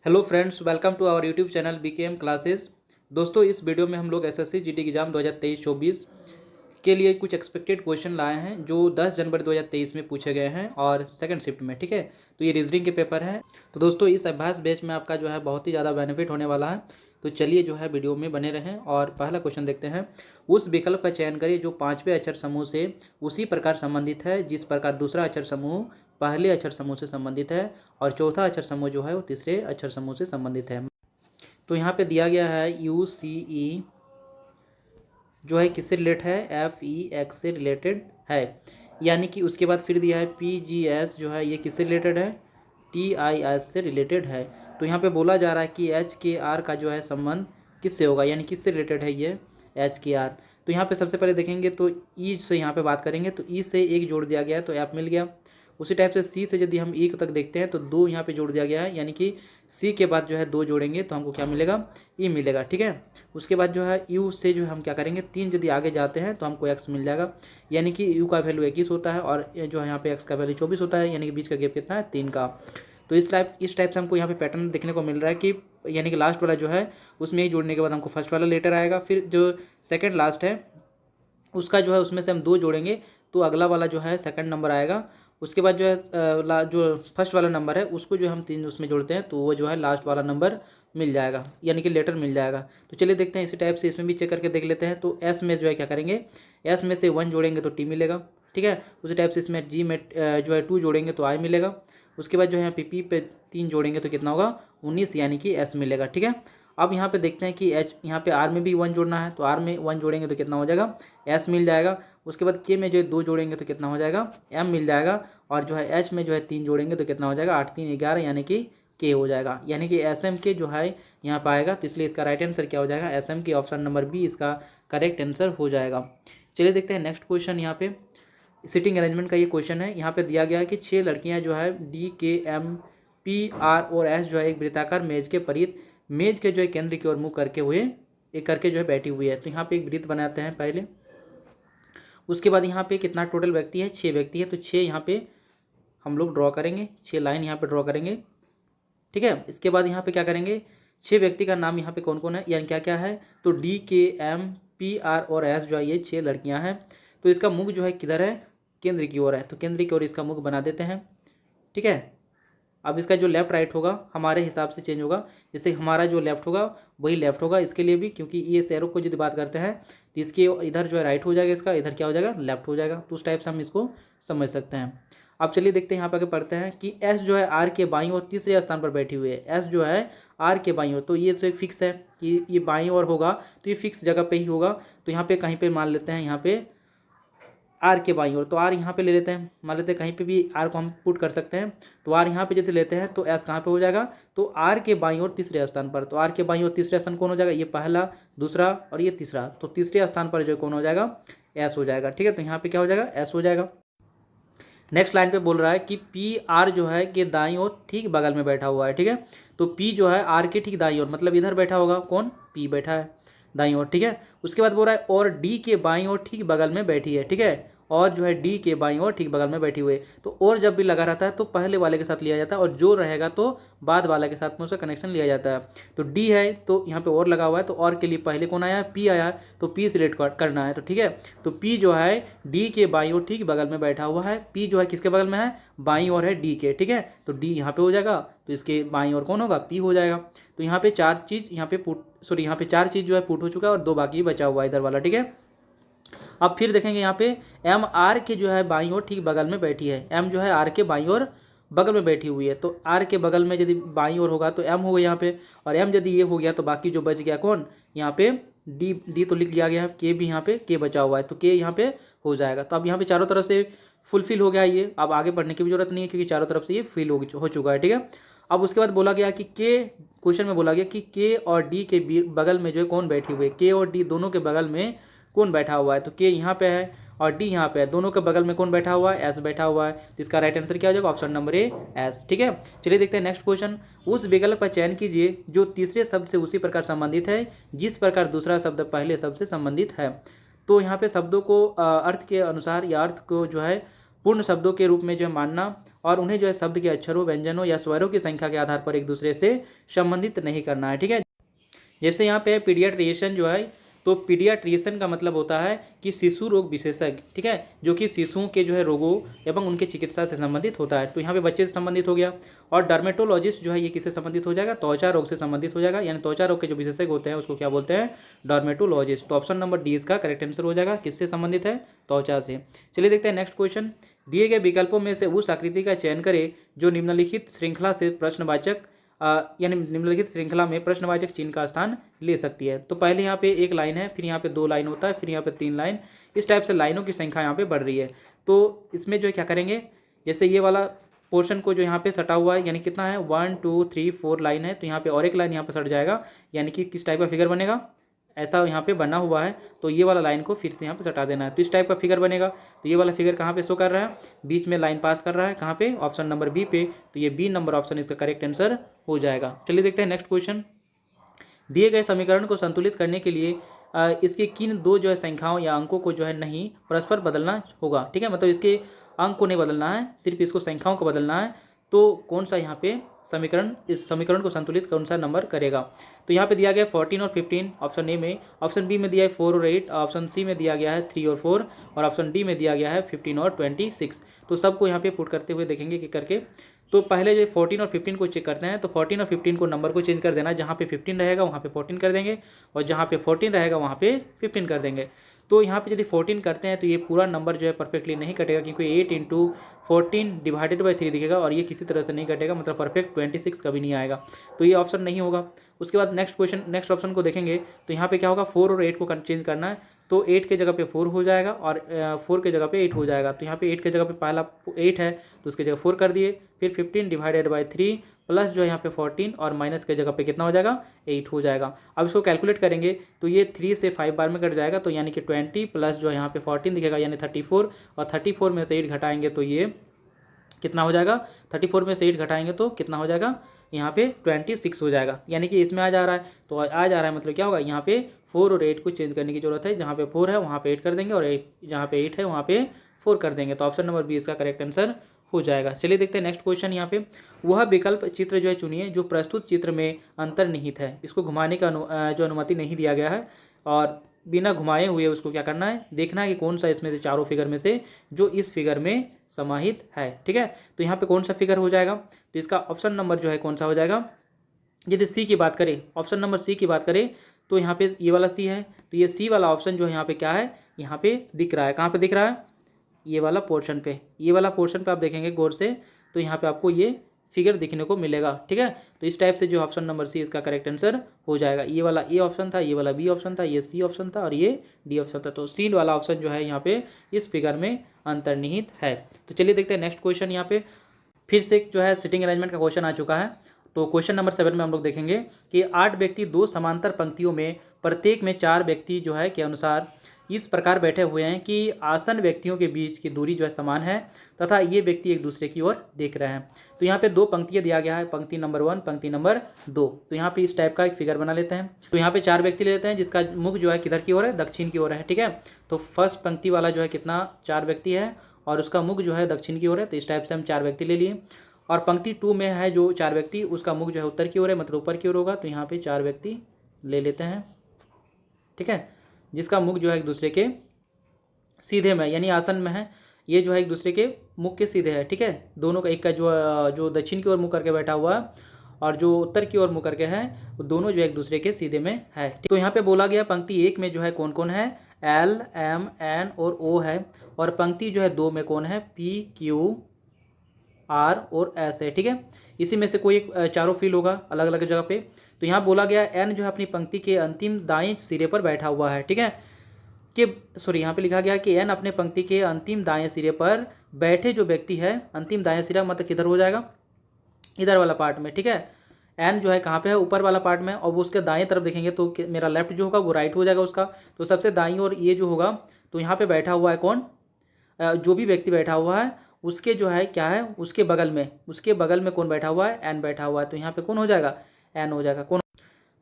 Hello friends, welcome to our YouTube channel BKM classes. दोस्तों, इस video में हम लोग एसएससी जीडी एग्जाम 2023-24 के लिए कुछ एक्सपेक्टेड क्वेश्चन लाए हैं जो 10 जनवरी 2023 में पूछे गए हैं और सेकंड शिफ्ट में। ठीक है, तो ये रीजनिंग के पेपर हैं। तो दोस्तों, इस अभ्यास बैच में आपका जो है बहुत ही ज़्यादा बेनिफिट होने वाला है। तो चलिए जो है वीडियो में बने रहें और पहला क्वेश्चन देखते हैं। उस विकल्प का चयन करिए जो पांचवें अक्षर समूह से उसी प्रकार संबंधित है जिस प्रकार दूसरा अक्षर समूह पहले अक्षर समूह से संबंधित है और चौथा अक्षर समूह जो है वो तीसरे अक्षर समूह से संबंधित है। तो यहाँ पे दिया गया है यू सी ई जो है किससे रिलेटेड है, एफ ई एक्स से रिलेटेड है। यानी कि उसके बाद फिर दिया है पी जी एस जो है ये किससे रिलेटेड है, टी आई एस से रिलेटेड है। तो यहाँ पे बोला जा रहा है कि एच के आर का जो है संबंध किससे होगा, यानी किससे रिलेटेड है ये एच के आर। तो यहाँ पे सबसे पहले देखेंगे तो ई से यहाँ पे बात करेंगे तो ई से एक जोड़ दिया गया है तो एफ मिल गया। उसी टाइप से सी से यदि हम ई तक देखते हैं तो दो यहाँ पे जोड़ दिया गया है, यानी कि सी के बाद जो है दो जोड़ेंगे तो हमको क्या मिलेगा, ई मिलेगा। ठीक है, उसके बाद जो है यू से जो हम क्या करेंगे, तीन यदि आगे जाते हैं तो हमको एक्स मिल जाएगा, यानी कि यू का वैल्यू 21 होता है और जो है यहाँ पे एक्स का वैल्यू 24 होता है, यानी कि बीच का गैप कितना है, 3 का। तो इस टाइप से हमको यहाँ पे पैटर्न देखने को मिल रहा है कि यानी कि लास्ट वाला जो है उसमें ही जोड़ने के बाद हमको फर्स्ट वाला लेटर आएगा, फिर जो सेकेंड लास्ट है उसका जो है उसमें से हम दो जोड़ेंगे तो अगला वाला जो है सेकंड नंबर आएगा। उसके बाद जो है जो फर्स्ट वाला नंबर है उसको जो हम तीन उसमें जोड़ते हैं तो वो जो है लास्ट वाला नंबर मिल जाएगा, यानी कि लेटर मिल जाएगा। तो चलिए देखते हैं इसी टाइप से इसमें भी चेक करके देख लेते हैं। तो एस में जो है क्या करेंगे, एस में से 1 जोड़ेंगे तो टी मिलेगा। ठीक है, उसी टाइप से इसमें जी में जो है 2 जोड़ेंगे तो आई मिलेगा। उसके बाद जो है यहाँ पी पे 3 जोड़ेंगे तो कितना होगा, 19, यानी कि एस मिलेगा। ठीक है, अब यहाँ पे देखते हैं कि एच यहाँ पे आर में भी 1 जोड़ना है तो आर में 1 जोड़ेंगे तो कितना हो जाएगा, एस मिल जाएगा। उसके बाद के में जो है 2 जोड़ेंगे तो कितना हो जाएगा, एम मिल जाएगा। और जो है एच में जो है 3 जोड़ेंगे तो कितना हो जाएगा, 8 3 11, यानी कि के हो जाएगा, यानी कि एस एम के जो है यहाँ पर आएगा। तो इसलिए इसका राइट आंसर क्या हो जाएगा, एस एम के ऑप्शन नंबर बी इसका करेक्ट आंसर हो जाएगा। चलिए देखते हैं नेक्स्ट क्वेश्चन। यहाँ पे सिटिंग अरेंजमेंट का ये क्वेश्चन है। यहाँ पे दिया गया है कि 6 लड़कियाँ जो है डी के एम पी आर और एस जो है एक वृत्ताकार मेज के परित मेज के जो है केंद्र की ओर मुंह करके जो है बैठी हुई है। तो यहाँ पे एक वृत्त बनाते हैं पहले। उसके बाद यहाँ पे कितना टोटल व्यक्ति है, 6 व्यक्ति है। तो 6 यहाँ पे हम लोग ड्रॉ करेंगे, 6 लाइन यहाँ पे ड्रॉ करेंगे। ठीक है, इसके बाद यहाँ पे क्या करेंगे, 6 व्यक्ति का नाम यहाँ पे कौन कौन है, यानी क्या क्या है। तो डी के एम पी आर और एस जो है ये 6 लड़कियाँ हैं। तो इसका मुख जो है किधर है, केंद्र की ओर है। तो केंद्र की ओर इसका मुख बना देते हैं। ठीक है, अब इसका जो लेफ्ट राइट होगा हमारे हिसाब से चेंज होगा, जैसे हमारा जो लेफ्ट होगा वही लेफ्ट होगा इसके लिए भी, क्योंकि ये एरो को यदि बात करते हैं तो इसके इधर जो है राइट हो जाएगा, इसका इधर क्या हो जाएगा, लेफ्ट हो जाएगा। तो उस टाइप से हम इसको समझ सकते हैं। अब चलिए देखते हैं यहाँ पर आगे पढ़ते हैं कि एस जो है आर के बाईं ओर तीसरे स्थान पर बैठी हुई है। एस जो है आर के बाईं ओर, तो ये तो एक फिक्स है कि ये बाईं ओर होगा तो ये फिक्स जगह पे ही होगा। तो यहाँ पे कहीं पे मान लेते हैं, यहाँ पे आर के बाईं ओर, तो आर यहाँ पे ले लेते हैं, मान लेते हैं कहीं पे भी आर को हम पुट कर सकते हैं। तो आर यहाँ पे यदि लेते हैं तो एस कहाँ पे हो जाएगा, तो आर के बाईं ओर तीसरे स्थान पर। तो आर के बाईं ओर तीसरे स्थान कौन हो जाएगा, ये पहला, दूसरा और ये तीसरा। तो तीसरे स्थान पर जो कौन हो जाएगा, एस हो जाएगा। ठीक है, तो यहाँ पे क्या हो जाएगा, एस हो जाएगा। नेक्स्ट लाइन पे बोल रहा है कि पी आर जो है कि दाईं ओर ठीक बगल में बैठा हुआ है। ठीक है, तो पी जो है आर के ठीक दाईं ओर, मतलब इधर बैठा होगा, कौन, पी बैठा है दाईं ओर। ठीक है, उसके बाद बोल रहा है और डी के बाईं ओर ठीक बगल में बैठी है। ठीक है, और जो है डी के बाईं ओर ठीक बगल में बैठी हुई है। तो और जब भी लगा रहता है तो पहले वाले के साथ लिया जाता है और जो रहेगा तो बाद वाले के साथ में उसका कनेक्शन लिया जाता है। तो डी है तो यहाँ पे और लगा हुआ है, तो और के लिए पहले कौन आया, पी आया, तो पी से रिलेट करना है। तो ठीक है, तो पी जो है डी के बाईं ओर ठीक बगल में बैठा हुआ है। पी जो है किसके बगल में है, बाईं ओर है डी के। ठीक है, तो डी यहाँ पे हो जाएगा, तो इसके बाईं ओर कौन होगा, पी हो जाएगा। तो यहाँ पे 4 चीज़ यहाँ पे यहाँ पे 4 चीज़ जो है पुट हो चुका है और 2 बाकी बचा हुआ है इधर वाला। ठीक है, अब फिर देखेंगे यहाँ पे एम आर के जो है बाईं ओर ठीक बगल में बैठी है। एम जो है आर के बाईं ओर बगल में बैठी हुई है। तो आर के बगल में यदि बाईं ओर होगा तो एम होगा यहाँ पे, और एम यदि ये हो गया तो बाकी जो बच गया कौन, यहाँ पे डी। डी तो लिख लिया गया है, के भी यहाँ पे के बचा हुआ है तो के यहाँ पे हो जाएगा। तो अब यहाँ पे चारों तरफ से फुलफिल हो गया ये, अब आगे बढ़ने की भी जरूरत नहीं है क्योंकि चारों तरफ से ये फिल हो चुका है। ठीक है, अब उसके बाद बोला गया कि के, क्वेश्चन में बोला गया कि के और डी के बगल में जो है कौन बैठी हुई है, के और डी दोनों के बगल में कौन बैठा हुआ है। तो के यहाँ पे है और डी यहाँ पे है, दोनों के बगल में कौन बैठा हुआ है, एस बैठा हुआ है। तो इसका राइट आंसर क्या हो जाएगा, ऑप्शन नंबर ए, एस। ठीक है, चलिए देखते हैं नेक्स्ट क्वेश्चन। उस विकल्प का चयन कीजिए जो तीसरे शब्द से उसी प्रकार संबंधित है जिस प्रकार दूसरा शब्द पहले शब्द से संबंधित है। तो यहाँ पे शब्दों को अर्थ के अनुसार या अर्थ को जो है पूर्ण शब्दों के रूप में जो है मानना और उन्हें जो है शब्द के अक्षरों, व्यंजनों या स्वरों की संख्या के आधार पर एक दूसरे से संबंधित नहीं करना है। ठीक है, जैसे यहाँ पे पीडियाट्रिशियन जो है, तो पीडियाट्रिशियन का मतलब होता है कि शिशु रोग विशेषज्ञ, ठीक है, जो कि शिशुओं के जो है रोगों एवं उनके चिकित्सा से संबंधित होता है। तो यहाँ पे बच्चे से संबंधित हो गया। और डर्मेटोलॉजिस्ट जो है ये किससे संबंधित हो जाएगा, त्वचा रोग से संबंधित हो जाएगा, यानी त्वचा रोग के जो विशेषज्ञ होते हैं उसको क्या बोलते हैं, डर्मेटोलॉजिस्ट। तो ऑप्शन नंबर डी इसका करेक्ट आंसर हो जाएगा, किससे संबंधित है, त्वचा से। चलिए देखते हैं नेक्स्ट क्वेश्चन। दिए गए विकल्पों में से उस आकृति का चयन करें जो निम्नलिखित श्रृंखला से प्रश्नवाचक यानी निम्नलिखित श्रृंखला में प्रश्नवाचक चिन्ह का स्थान ले सकती है। तो पहले यहाँ पे एक लाइन है, फिर यहाँ पे 2 लाइन होता है, फिर यहाँ पे 3 लाइन, इस टाइप से लाइनों की संख्या यहाँ पे बढ़ रही है। तो इसमें जो है क्या करेंगे, जैसे ये वाला पोर्शन को जो यहाँ पे सटा हुआ है, यानी कितना है 1 2 3 4 लाइन है, तो यहाँ पे और एक लाइन यहाँ पे सट जाएगा, यानी कि किस टाइप का फिगर बनेगा, ऐसा यहाँ पे बना हुआ है, तो ये वाला लाइन को फिर से यहाँ पे सटा देना है, तो इस टाइप का फिगर बनेगा। तो ये वाला फिगर कहाँ पे शो कर रहा है, बीच में लाइन पास कर रहा है, कहाँ पे, ऑप्शन नंबर बी पे। तो ये बी नंबर ऑप्शन इसका करेक्ट आंसर हो जाएगा। चलिए देखते हैं नेक्स्ट क्वेश्चन। दिए गए समीकरण को संतुलित करने के लिए इसके किन 2 जो है संख्याओं या अंकों को जो है नहीं परस्पर बदलना होगा। ठीक है, मतलब इसके अंक को नहीं बदलना है, सिर्फ इसको संख्याओं को बदलना है। तो कौन सा यहाँ पे समीकरण, इस समीकरण को संतुलित कौन सा नंबर करेगा। तो यहाँ पे दिया गया 14 और 15 ऑप्शन ए में, ऑप्शन बी में दिया है 4 और 8, ऑप्शन सी में दिया गया है 3 और 4, और ऑप्शन डी में दिया गया है 15 और 26। तो सबको यहाँ पे पुट करते हुए देखेंगे कि करके। तो पहले जो 14 और 15 को चेक करते हैं, तो 14 और 15 को नंबर को चेंज कर देना, जहाँ पे 15 रहेगा वहाँ पे 14 कर देंगे, और जहाँ पे 14 रहेगा वहाँ पे 15 कर देंगे। तो यहाँ पे यदि 14 करते हैं तो ये पूरा नंबर जो है परफेक्टली नहीं कटेगा, क्योंकि 8 × 14 डिवाइडेड बाई 3 दिखेगा, और ये किसी तरह से नहीं कटेगा, मतलब परफेक्ट 26 कभी नहीं आएगा, तो ये ऑप्शन नहीं होगा। उसके बाद नेक्स्ट ऑप्शन को देखेंगे, तो यहाँ पे क्या होगा, 4 और 8 को चेंज करना है, तो 8 के जगह पे 4 हो जाएगा, और 4 के जगह पे 8 हो जाएगा। तो यहाँ पे 8 के जगह पे पहला 8 है, तो उसके जगह 4 कर दिए, फिर 15 डिवाइडेड बाई 3 प्लस जो है यहाँ पे 14, और माइनस के जगह पे कितना हो जाएगा, 8 हो जाएगा। अब इसको कैलकुलेट करेंगे तो ये 3 से 5 बार में कट जाएगा, तो यानी कि 20 प्लस जो है यहाँ पे 14 दिखेगा, यानी 34, और 34 में से 8 घटाएंगे तो ये कितना हो जाएगा, 34 में से 8 घटाएंगे तो कितना हो जाएगा, यहाँ पे 26 हो जाएगा, यानी कि इसमें आ जा रहा है। तो आ जा रहा है मतलब क्या होगा, यहाँ पे 4 और 8 को चेंज करने की जरूरत है, जहाँ पे 4 है वहाँ पे 8 कर देंगे, और जहाँ पे 8 है वहाँ पे 4 कर देंगे। तो ऑप्शन नंबर बी इसका करेक्ट आंसर हो जाएगा। चलिए देखते हैं नेक्स्ट क्वेश्चन। यहाँ पे वह विकल्प चित्र जो है चुनिए जो प्रस्तुत चित्र में अंतर्निहित है, इसको घुमाने का जो अनुमति नहीं दिया गया है, और बिना घुमाए हुए उसको क्या करना है, देखना है कि कौन सा इसमें से चारों फिगर में से जो इस फिगर में समाहित है। ठीक है, तो यहाँ पे कौन सा फिगर हो जाएगा, तो इसका ऑप्शन नंबर जो है कौन सा हो जाएगा, यदि सी की बात करें, ऑप्शन नंबर सी की बात करें, तो यहाँ पे ये वाला सी है, तो ये सी वाला ऑप्शन जो है यहाँ पे क्या है, यहाँ पे दिख रहा है, कहाँ पे दिख रहा है, ये वाला पोर्शन पे, ये वाला पोर्शन पे आप देखेंगे गौर से, तो यहाँ पे आपको ये फिगर दिखने को मिलेगा। ठीक है, तो इस टाइप से जो ऑप्शन नंबर सी इसका करेक्ट आंसर हो जाएगा। ये वाला ए ऑप्शन था, ये वाला बी ऑप्शन था, ये सी ऑप्शन था, और ये डी ऑप्शन था। तो सी वाला ऑप्शन जो है यहाँ पे इस फिगर में अंतर्निहित है। तो चलिए देखते हैं नेक्स्ट क्वेश्चन। यहाँ पे फिर से जो है सिटिंग अरेंजमेंट का क्वेश्चन आ चुका है। तो क्वेश्चन नंबर 7 में हम लोग देखेंगे कि 8 व्यक्ति 2 समांतर पंक्तियों में प्रत्येक में 4 व्यक्ति जो है के अनुसार इस प्रकार बैठे हुए हैं कि आसन व्यक्तियों के बीच की दूरी जो है समान है, तथा ये व्यक्ति एक दूसरे की ओर देख रहे हैं। तो यहाँ पे 2 पंक्तियाँ दिया गया है, पंक्ति नंबर 1, पंक्ति नंबर 2। तो यहाँ पे इस टाइप का एक फिगर बना लेते हैं। तो यहाँ पे 4 व्यक्ति ले लेते हैं, जिसका मुख जो है किधर की ओर है, दक्षिण की ओर है। ठीक है, तो फर्स्ट पंक्ति वाला जो है कितना 4 व्यक्ति है, और उसका मुख जो है दक्षिण की ओर है, तो इस टाइप से हम 4 व्यक्ति ले लिए। और पंक्ति 2 में है जो 4 व्यक्ति, उसका मुख जो है उत्तर की ओर है, मतलब ऊपर की ओर होगा, तो यहाँ पे 4 व्यक्ति ले लेते हैं। ठीक है, जिसका मुख जो है एक दूसरे के सीधे में यानी आसन में है, ये जो है एक दूसरे के मुख के सीधे है। ठीक है, दोनों का, एक का जो दक्षिण की ओर मुख करके बैठा हुआ है, और जो उत्तर की ओर मुख करके है, वो दोनों जो एक दूसरे के सीधे में है। तो यहाँ पे बोला गया पंक्ति 1 में जो है कौन कौन है, L, M, N और O है, और पंक्ति जो है 2 में कौन है, P, Q, R और S है। ठीक है, इसी में से कोई एक चारों फील होगा अलग अलग जगह पे। तो यहाँ बोला गया N जो है अपनी पंक्ति के अंतिम दाएं सिरे पर बैठा हुआ है। ठीक है, कि सॉरी यहाँ पे लिखा गया कि N अपने पंक्ति के अंतिम दाएं सिरे पर बैठे जो व्यक्ति है, अंतिम दाएं सिरा मतलब किधर हो जाएगा, इधर वाला पार्ट में। ठीक है, N जो है कहाँ पे है, ऊपर वाला पार्ट में, और वो उसके दाएं तरफ देखेंगे तो मेरा लेफ्ट जो होगा वो राइट हो जाएगा उसका। तो सबसे दाईं ओर ये जो होगा, तो यहाँ पे बैठा हुआ है कौन, जो भी व्यक्ति बैठा हुआ है उसके जो है क्या है, उसके बगल में कौन बैठा हुआ है, N बैठा हुआ है। तो यहाँ पे कौन हो जाएगा, N हो जाएगा। कौन,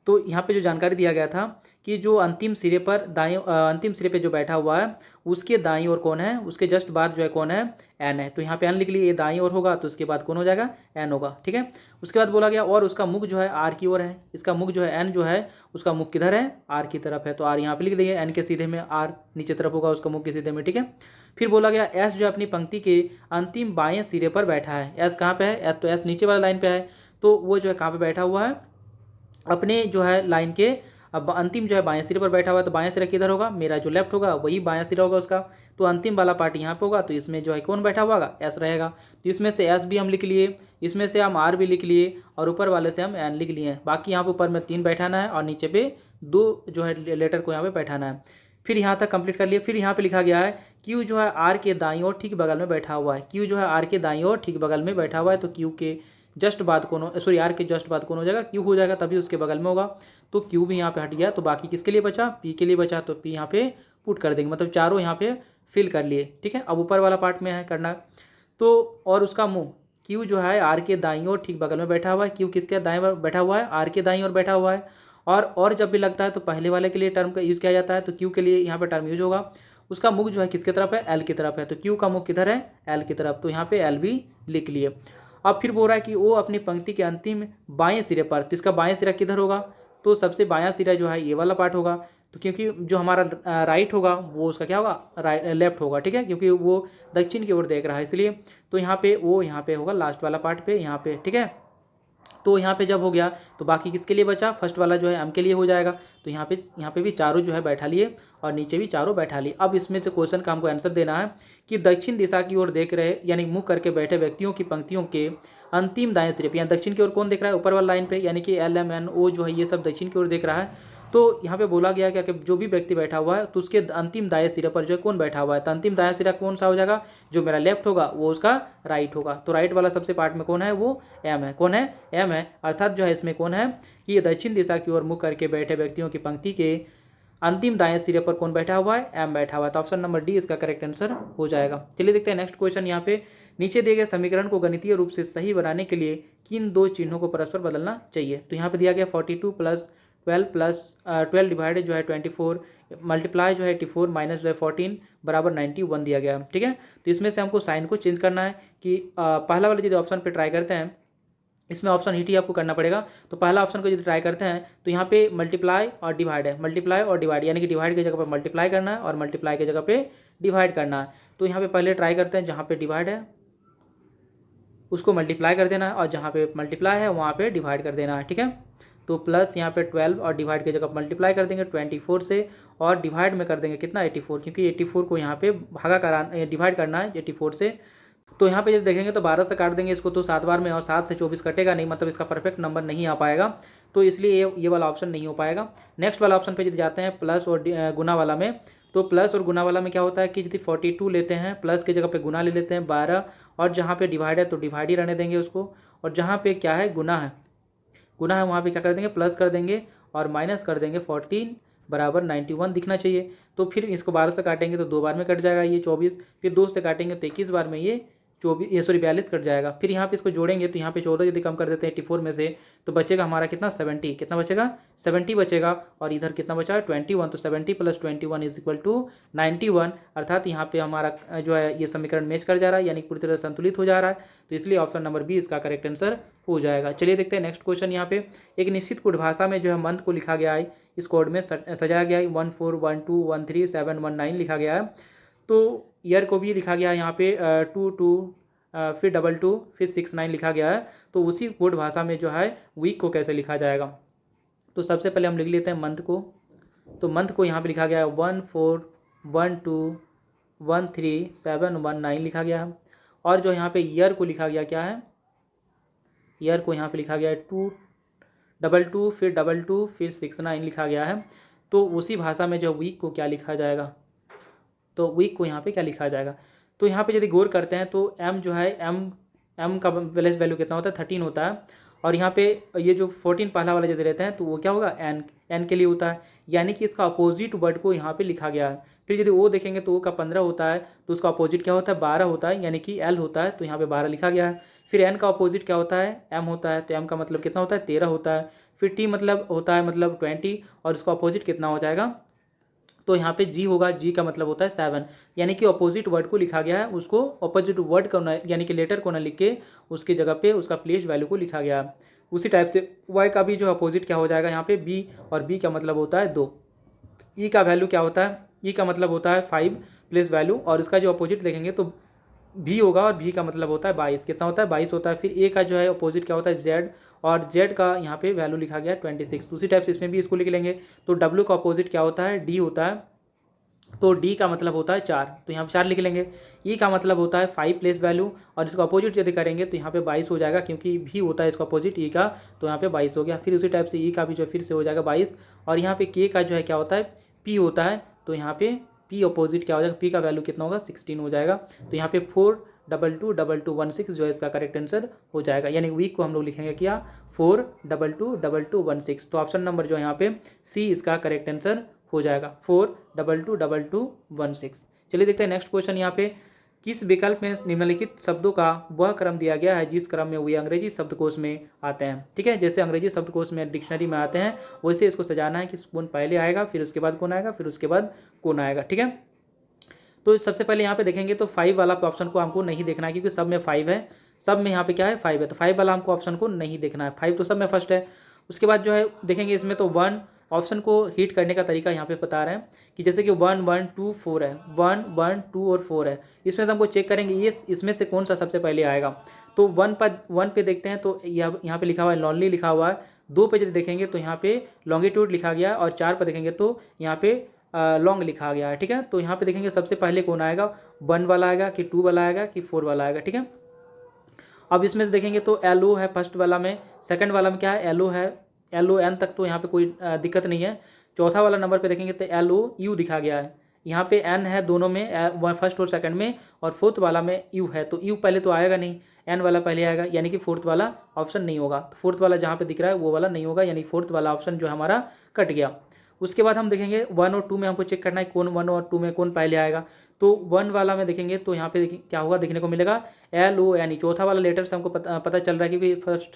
तो यहाँ पे जो जानकारी दिया गया था कि जो अंतिम सिरे पर अंतिम सिरे पे जो बैठा हुआ है उसके दाईं ओर कौन है, उसके जस्ट बाद जो है कौन है, एन है। तो यहाँ पे एन लिख लिए, ये दाईं ओर होगा तो उसके बाद कौन हो जाएगा, एन होगा। ठीक है, उसके बाद बोला गया और उसका मुख जो है आर की ओर है। इसका मुख जो है एन जो है उसका मुख किधर है, आर की तरफ है। तो आर यहाँ पे लिख दिए, एन के सीधे में आर नीचे तरफ होगा उसका मुख के सीधे में। ठीक है, फिर बोला गया एस जो है अपनी पंक्ति के अंतिम बाएं सिरे पर बैठा है। एस कहाँ पे है, एस तो एस नीचे वाला लाइन पे है, तो वो जो है कहाँ पे बैठा हुआ है, अपने जो है लाइन के अब अंतिम जो है बाएं सिरे पर बैठा हुआ है। तो बाएं सिरा किधर होगा, मेरा जो लेफ्ट होगा वही बाएं सिरा होगा उसका। तो अंतिम वाला पार्ट यहाँ पे होगा, तो इसमें जो है कौन बैठा हुआ होगा, एस रहेगा। तो इसमें से एस भी हम लिख लिए, इसमें से हम आर भी लिख लिए और ऊपर वाले से हम एन लिख लिए। बाकी यहाँ पे ऊपर में 3 बैठाना है और नीचे पे 2 जो है लेटर को यहाँ पे बैठाना है। फिर यहाँ तक कंप्लीट कर लिए। फिर यहाँ पे लिखा गया है क्यू जो है आर के दाईं ओर ठीक बगल में बैठा हुआ है। क्यू जो है आर के दाईं ओर ठीक बगल में बैठा हुआ है। तो क्यू के जस्ट बाद कौन हो, सॉरी आर के जस्ट बाद कौन हो जाएगा, क्यू हो जाएगा, तभी उसके बगल में होगा। तो क्यू भी यहाँ पे हट गया। तो बाकी किसके लिए बचा, पी के लिए बचा। तो पी यहाँ पे पुट कर देंगे, मतलब चारों यहाँ पे फिल कर लिए। ठीक है, अब ऊपर वाला पार्ट में है करना। तो और उसका मुंह क्यू जो है आर के दाईं ओर ठीक बगल में बैठा हुआ है। क्यू किसके दाईं ओर बैठा हुआ है, आर के दाईं ओर बैठा हुआ है। और जब भी लगता है तो पहले वाले के लिए टर्म का यूज़ किया जाता है। तो क्यू के लिए यहाँ पे टर्म यूज होगा। उसका मुख जो है किसके तरफ है, एल की तरफ है। तो क्यू का मुख किधर है, एल की तरफ। तो यहाँ पे एल भी लिख लिए। अब फिर बोल रहा है कि वो अपनी पंक्ति के अंतिम बाएं सिरे पर, तो इसका बाएं सिरा किधर होगा, तो सबसे बायां सिरा जो है ये वाला पार्ट होगा। तो क्योंकि जो हमारा राइट होगा वो उसका क्या होगा, लेफ्ट होगा। ठीक है, क्योंकि वो दक्षिण की ओर देख रहा है इसलिए। तो यहाँ पे वो यहाँ पे होगा लास्ट वाला पार्ट पे यहाँ पे। ठीक है, तो यहाँ पे जब हो गया तो बाकी किसके लिए बचा, फर्स्ट वाला जो है एम के लिए हो जाएगा। तो यहाँ पे भी चारों जो है बैठा लिए और नीचे भी चारों बैठा लिए। अब इसमें से क्वेश्चन का हमको आंसर देना है कि दक्षिण दिशा की ओर देख रहे यानी मुख करके बैठे व्यक्तियों की पंक्तियों के अंतिम दाएं सिरे पे, यहाँ दक्षिण की ओर कौन देख रहा है, ऊपर वाला लाइन पे, यानी कि एल एम एन ओ जो है ये सब दक्षिण की ओर देख रहा है। तो यहाँ पे बोला गया कि जो भी व्यक्ति बैठा हुआ है तो उसके अंतिम दाएं सिरे पर जो है कौन बैठा हुआ है। तो अंतिम दाएं सिरा कौन सा हो जाएगा, जो मेरा लेफ्ट होगा वो उसका राइट होगा। तो राइट वाला सबसे पार्ट में कौन है, वो एम है। कौन है, एम है। अर्थात जो है इसमें कौन है कि ये दक्षिण दिशा की ओर मुख करके बैठे व्यक्तियों की पंक्ति के अंतिम दाएं सिरे पर कौन बैठा हुआ है, एम बैठा हुआ है। तो ऑप्शन नंबर डी इसका करेक्ट आंसर हो जाएगा। चलिए देखते हैं नेक्स्ट क्वेश्चन। यहाँ पे नीचे दिए गए समीकरण को गणितीय रूप से सही बनाने के लिए किन 2 चिन्हों को परस्पर बदलना चाहिए। तो यहाँ पे दिया गया 42 + 12 डिवाइडेड जो है 24 मल्टीप्लाई जो है 84 माइनस जो है 14 बराबर 91 दिया गया। ठीक है, तो इसमें से हमको साइन को चेंज करना है कि पहला वाले यदि ऑप्शन पे ट्राई करते हैं, इसमें ऑप्शन हिट ही आपको करना पड़ेगा। तो पहला ऑप्शन को यदि ट्राई करते हैं तो यहाँ पे मल्टीप्लाई और डिवाइड है, मल्टीप्लाई और डिवाइड, यानी कि डिवाइड की जगह पर मल्टीप्लाई करना है और मल्टीप्लाई की जगह पे डिवाइड करना है। तो यहाँ पे पहले ट्राई करते हैं, जहाँ पे डिवाइड है उसको मल्टीप्लाई कर देना है और जहाँ पे मल्टीप्लाई है वहाँ पे डिवाइड कर देना है। ठीक है, तो प्लस यहाँ पे 12 और डिवाइड की जगह मल्टीप्लाई कर देंगे 24 से और डिवाइड में कर देंगे कितना 84, क्योंकि 84 को यहाँ पे भागा कराना डिवाइड करना है 84 से। तो यहाँ पे जब देखेंगे तो 12 से काट देंगे इसको तो 7 बार में, और 7 से 24 कटेगा नहीं, मतलब इसका परफेक्ट नंबर नहीं आ पाएगा। तो इसलिए ये वाला ऑप्शन नहीं हो पाएगा। नेक्स्ट वाला ऑप्शन पे यदि जाते हैं प्लस और गुना वाला में, तो प्लस और गुना वाला में क्या होता है कि यदि 42 लेते हैं प्लस की जगह पे गुना ले लेते हैं 12, और जहाँ पे डिवाइड है तो डिवाइड ही रहने देंगे उसको, और जहाँ पे क्या है गुना है वहाँ पे क्या कर देंगे प्लस कर देंगे और माइनस कर देंगे 14 बराबर 91 दिखना चाहिए। तो फिर इसको 12 से काटेंगे तो 2 बार में कट जाएगा ये 24, फिर 2 से काटेंगे तो 21 बार में ये 42 कट जाएगा। फिर यहाँ पे इसको जोड़ेंगे तो यहाँ पे 14 यदि कम कर देते हैं 84 में से तो बचेगा हमारा कितना 70, कितना बचेगा 70 बचेगा, और इधर कितना बचा 21। तो 70 + 21 = 91, अर्थात यहाँ पे हमारा जो है ये समीकरण मैच कर जा रहा है, यानी पूरी तरह संतुलित हो जा रहा है। तो इसलिए ऑप्शन नंबर बी इसका करेक्ट आंसर हो जाएगा। चलिए देखते हैं नेक्स्ट क्वेश्चन। यहाँ पे एक निश्चित कोड भाषा में जो है मंत्र को लिखा गया है, इस कोड में सजाया गया है 14 12 13 7 19 लिखा गया है। तो ईयर को भी लिखा गया है यहाँ पे 22 फिर 22 फिर 69 लिखा गया है। तो उसी कोड भाषा में जो है वीक को कैसे लिखा जाएगा, तो सबसे पहले हम लिख लेते हैं मंथ को। तो मंथ को यहाँ पे लिखा गया है 14 12 13 7 19 लिखा गया है। और जो यहाँ पे ईयर को लिखा गया क्या है, ईयर को यहाँ पे लिखा गया है 2 फिर 22 फिर 69 लिखा गया है। तो उसी भाषा में जो वीक को क्या लिखा जाएगा, तो वीक को यहाँ पे क्या लिखा जाएगा। तो यहाँ पे यदि गौर करते हैं तो एम जो है एम का प्लेस वैल्यू कितना होता है 13 होता है, और यहाँ पे ये जो 14 पहला वाला यदि रहता है तो वो क्या होगा एन के लिए होता है, यानी कि इसका अपोजिट वर्ड को यहाँ पे लिखा गया है। फिर यदि ओ देखेंगे तो ओ का 15 होता है तो उसका अपोजिट क्या होता है 12 होता है, यानी कि एल होता है, तो यहाँ पे 12 लिखा गया है। फिर एन का अपोजिट क्या होता है एम होता है, तो एम का मतलब कितना होता है 13 होता है। फिर टी मतलब होता है मतलब 20 और उसका अपोजिट कितना हो जाएगा, तो यहाँ पे जी होगा, जी का मतलब होता है 7, यानी कि अपोजिट वर्ड को लिखा गया है, उसको अपोजिट वर्ड को ना यानी कि लेटर को ना लिख के उसकी जगह पे उसका प्लेस वैल्यू को लिखा गया है। उसी टाइप से वाई का भी जो अपोजिट क्या हो जाएगा यहाँ पे बी, और बी का मतलब होता है 2। ई का वैल्यू क्या होता है, ई का मतलब होता है 5 प्लेस वैल्यू, और इसका जो अपोजिट देखेंगे तो भी होगा, और भी का मतलब होता है 22, कितना होता है 22 होता है। फिर ए का जो है अपोजिट क्या होता है जेड, और जेड का यहाँ पे वैल्यू लिखा गया है 26। दूसरी टाइप से इसमें भी इसको लिख लेंगे। तो डब्ल्यू का अपोजिट क्या होता है डी होता है, तो डी का मतलब होता है 4, तो यहाँ पे 4 लिख लेंगे। ई का मतलब होता है 5 प्लेस वैल्यू, और इसका अपोजिट यदि करेंगे तो यहाँ पे 22 हो जाएगा, क्योंकि भी होता है इसका अपोजिट ई का, तो यहाँ पे 22 हो गया। फिर उसी टाइप से ई का भी जो फिर से हो जाएगा 22, और यहाँ पे के का जो है क्या होता है पी होता है, तो यहाँ पे पी अपोजिट क्या हो जाएगा, पी का वैल्यू कितना होगा 16 हो जाएगा। तो यहाँ पे 4222216 जो है इसका करेक्ट आंसर हो जाएगा, यानी वीक को हम लोग लिखेंगे क्या 4222216। तो ऑप्शन नंबर जो है यहाँ पे सी इसका करेक्ट आंसर हो जाएगा 4222216। चलिए देखते हैं नेक्स्ट क्वेश्चन यहाँ पे, किस विकल्प में निम्नलिखित शब्दों का वह क्रम दिया गया है जिस क्रम में वे अंग्रेजी शब्दकोश में आते हैं। ठीक है, जैसे अंग्रेजी शब्दकोश में डिक्शनरी में आते हैं वैसे इसको सजाना है कि कौन पहले आएगा, फिर उसके बाद कौन आएगा, फिर उसके बाद कौन आएगा। ठीक है, तो सबसे पहले यहाँ पे देखेंगे तो 5 वाला ऑप्शन को हमको नहीं देखना है, क्योंकि सब में 5 है, सब में यहाँ पे क्या है 5 है, तो 5 वाला हमको ऑप्शन को नहीं देखना है, 5 तो सब में फर्स्ट है। उसके बाद जो है देखेंगे इसमें तो 1 ऑप्शन को हिट करने का तरीका यहाँ पे बता रहे हैं कि जैसे कि 1 1 2 4 है, 1 1 2 और 4 है, इसमें से हमको चेक करेंगे ये इसमें से कौन सा सबसे पहले आएगा। तो 1 पे देखते हैं तो यहाँ पे लिखा हुआ है लॉन्ली लिखा हुआ है। 2 पे यदि देखेंगे तो यहाँ पे लॉन्गिट्यूड लिखा गया है, और 4 पर देखेंगे तो यहाँ पे लॉन्ग लिखा गया है। ठीक है, तो यहाँ पे देखेंगे सबसे पहले कौन आएगा, 1 वाला आएगा कि 2 वाला आएगा कि 4 वाला आएगा। ठीक है, अब इसमें से देखेंगे तो एल ओ है फर्स्ट वाला में, सेकंड वाला में क्या है एल ओ है, एल ओ एन तक तो यहाँ पे कोई दिक्कत नहीं है। चौथा वाला नंबर पे देखेंगे तो एल ओ यू दिखा गया है, यहाँ पे एन है दोनों में, फर्स्ट और सेकंड में, और फोर्थ वाला में यू है, तो यू पहले तो आएगा नहीं, एन वाला पहले आएगा, यानी कि फोर्थ वाला ऑप्शन नहीं होगा। तो फोर्थ वाला जहाँ पे दिख रहा है वो वाला नहीं होगा, यानी फोर्थ वाला ऑप्शन जो हमारा कट गया। उसके बाद हम देखेंगे 1 और 2 में हमको चेक करना है कौन 1 और 2 में कौन पहले आएगा। तो 1 वाला में देखेंगे तो यहाँ पे क्या होगा देखने को मिलेगा एल ओ, यानी चौथा वाला लेटर से हमको पता चल रहा है, क्योंकि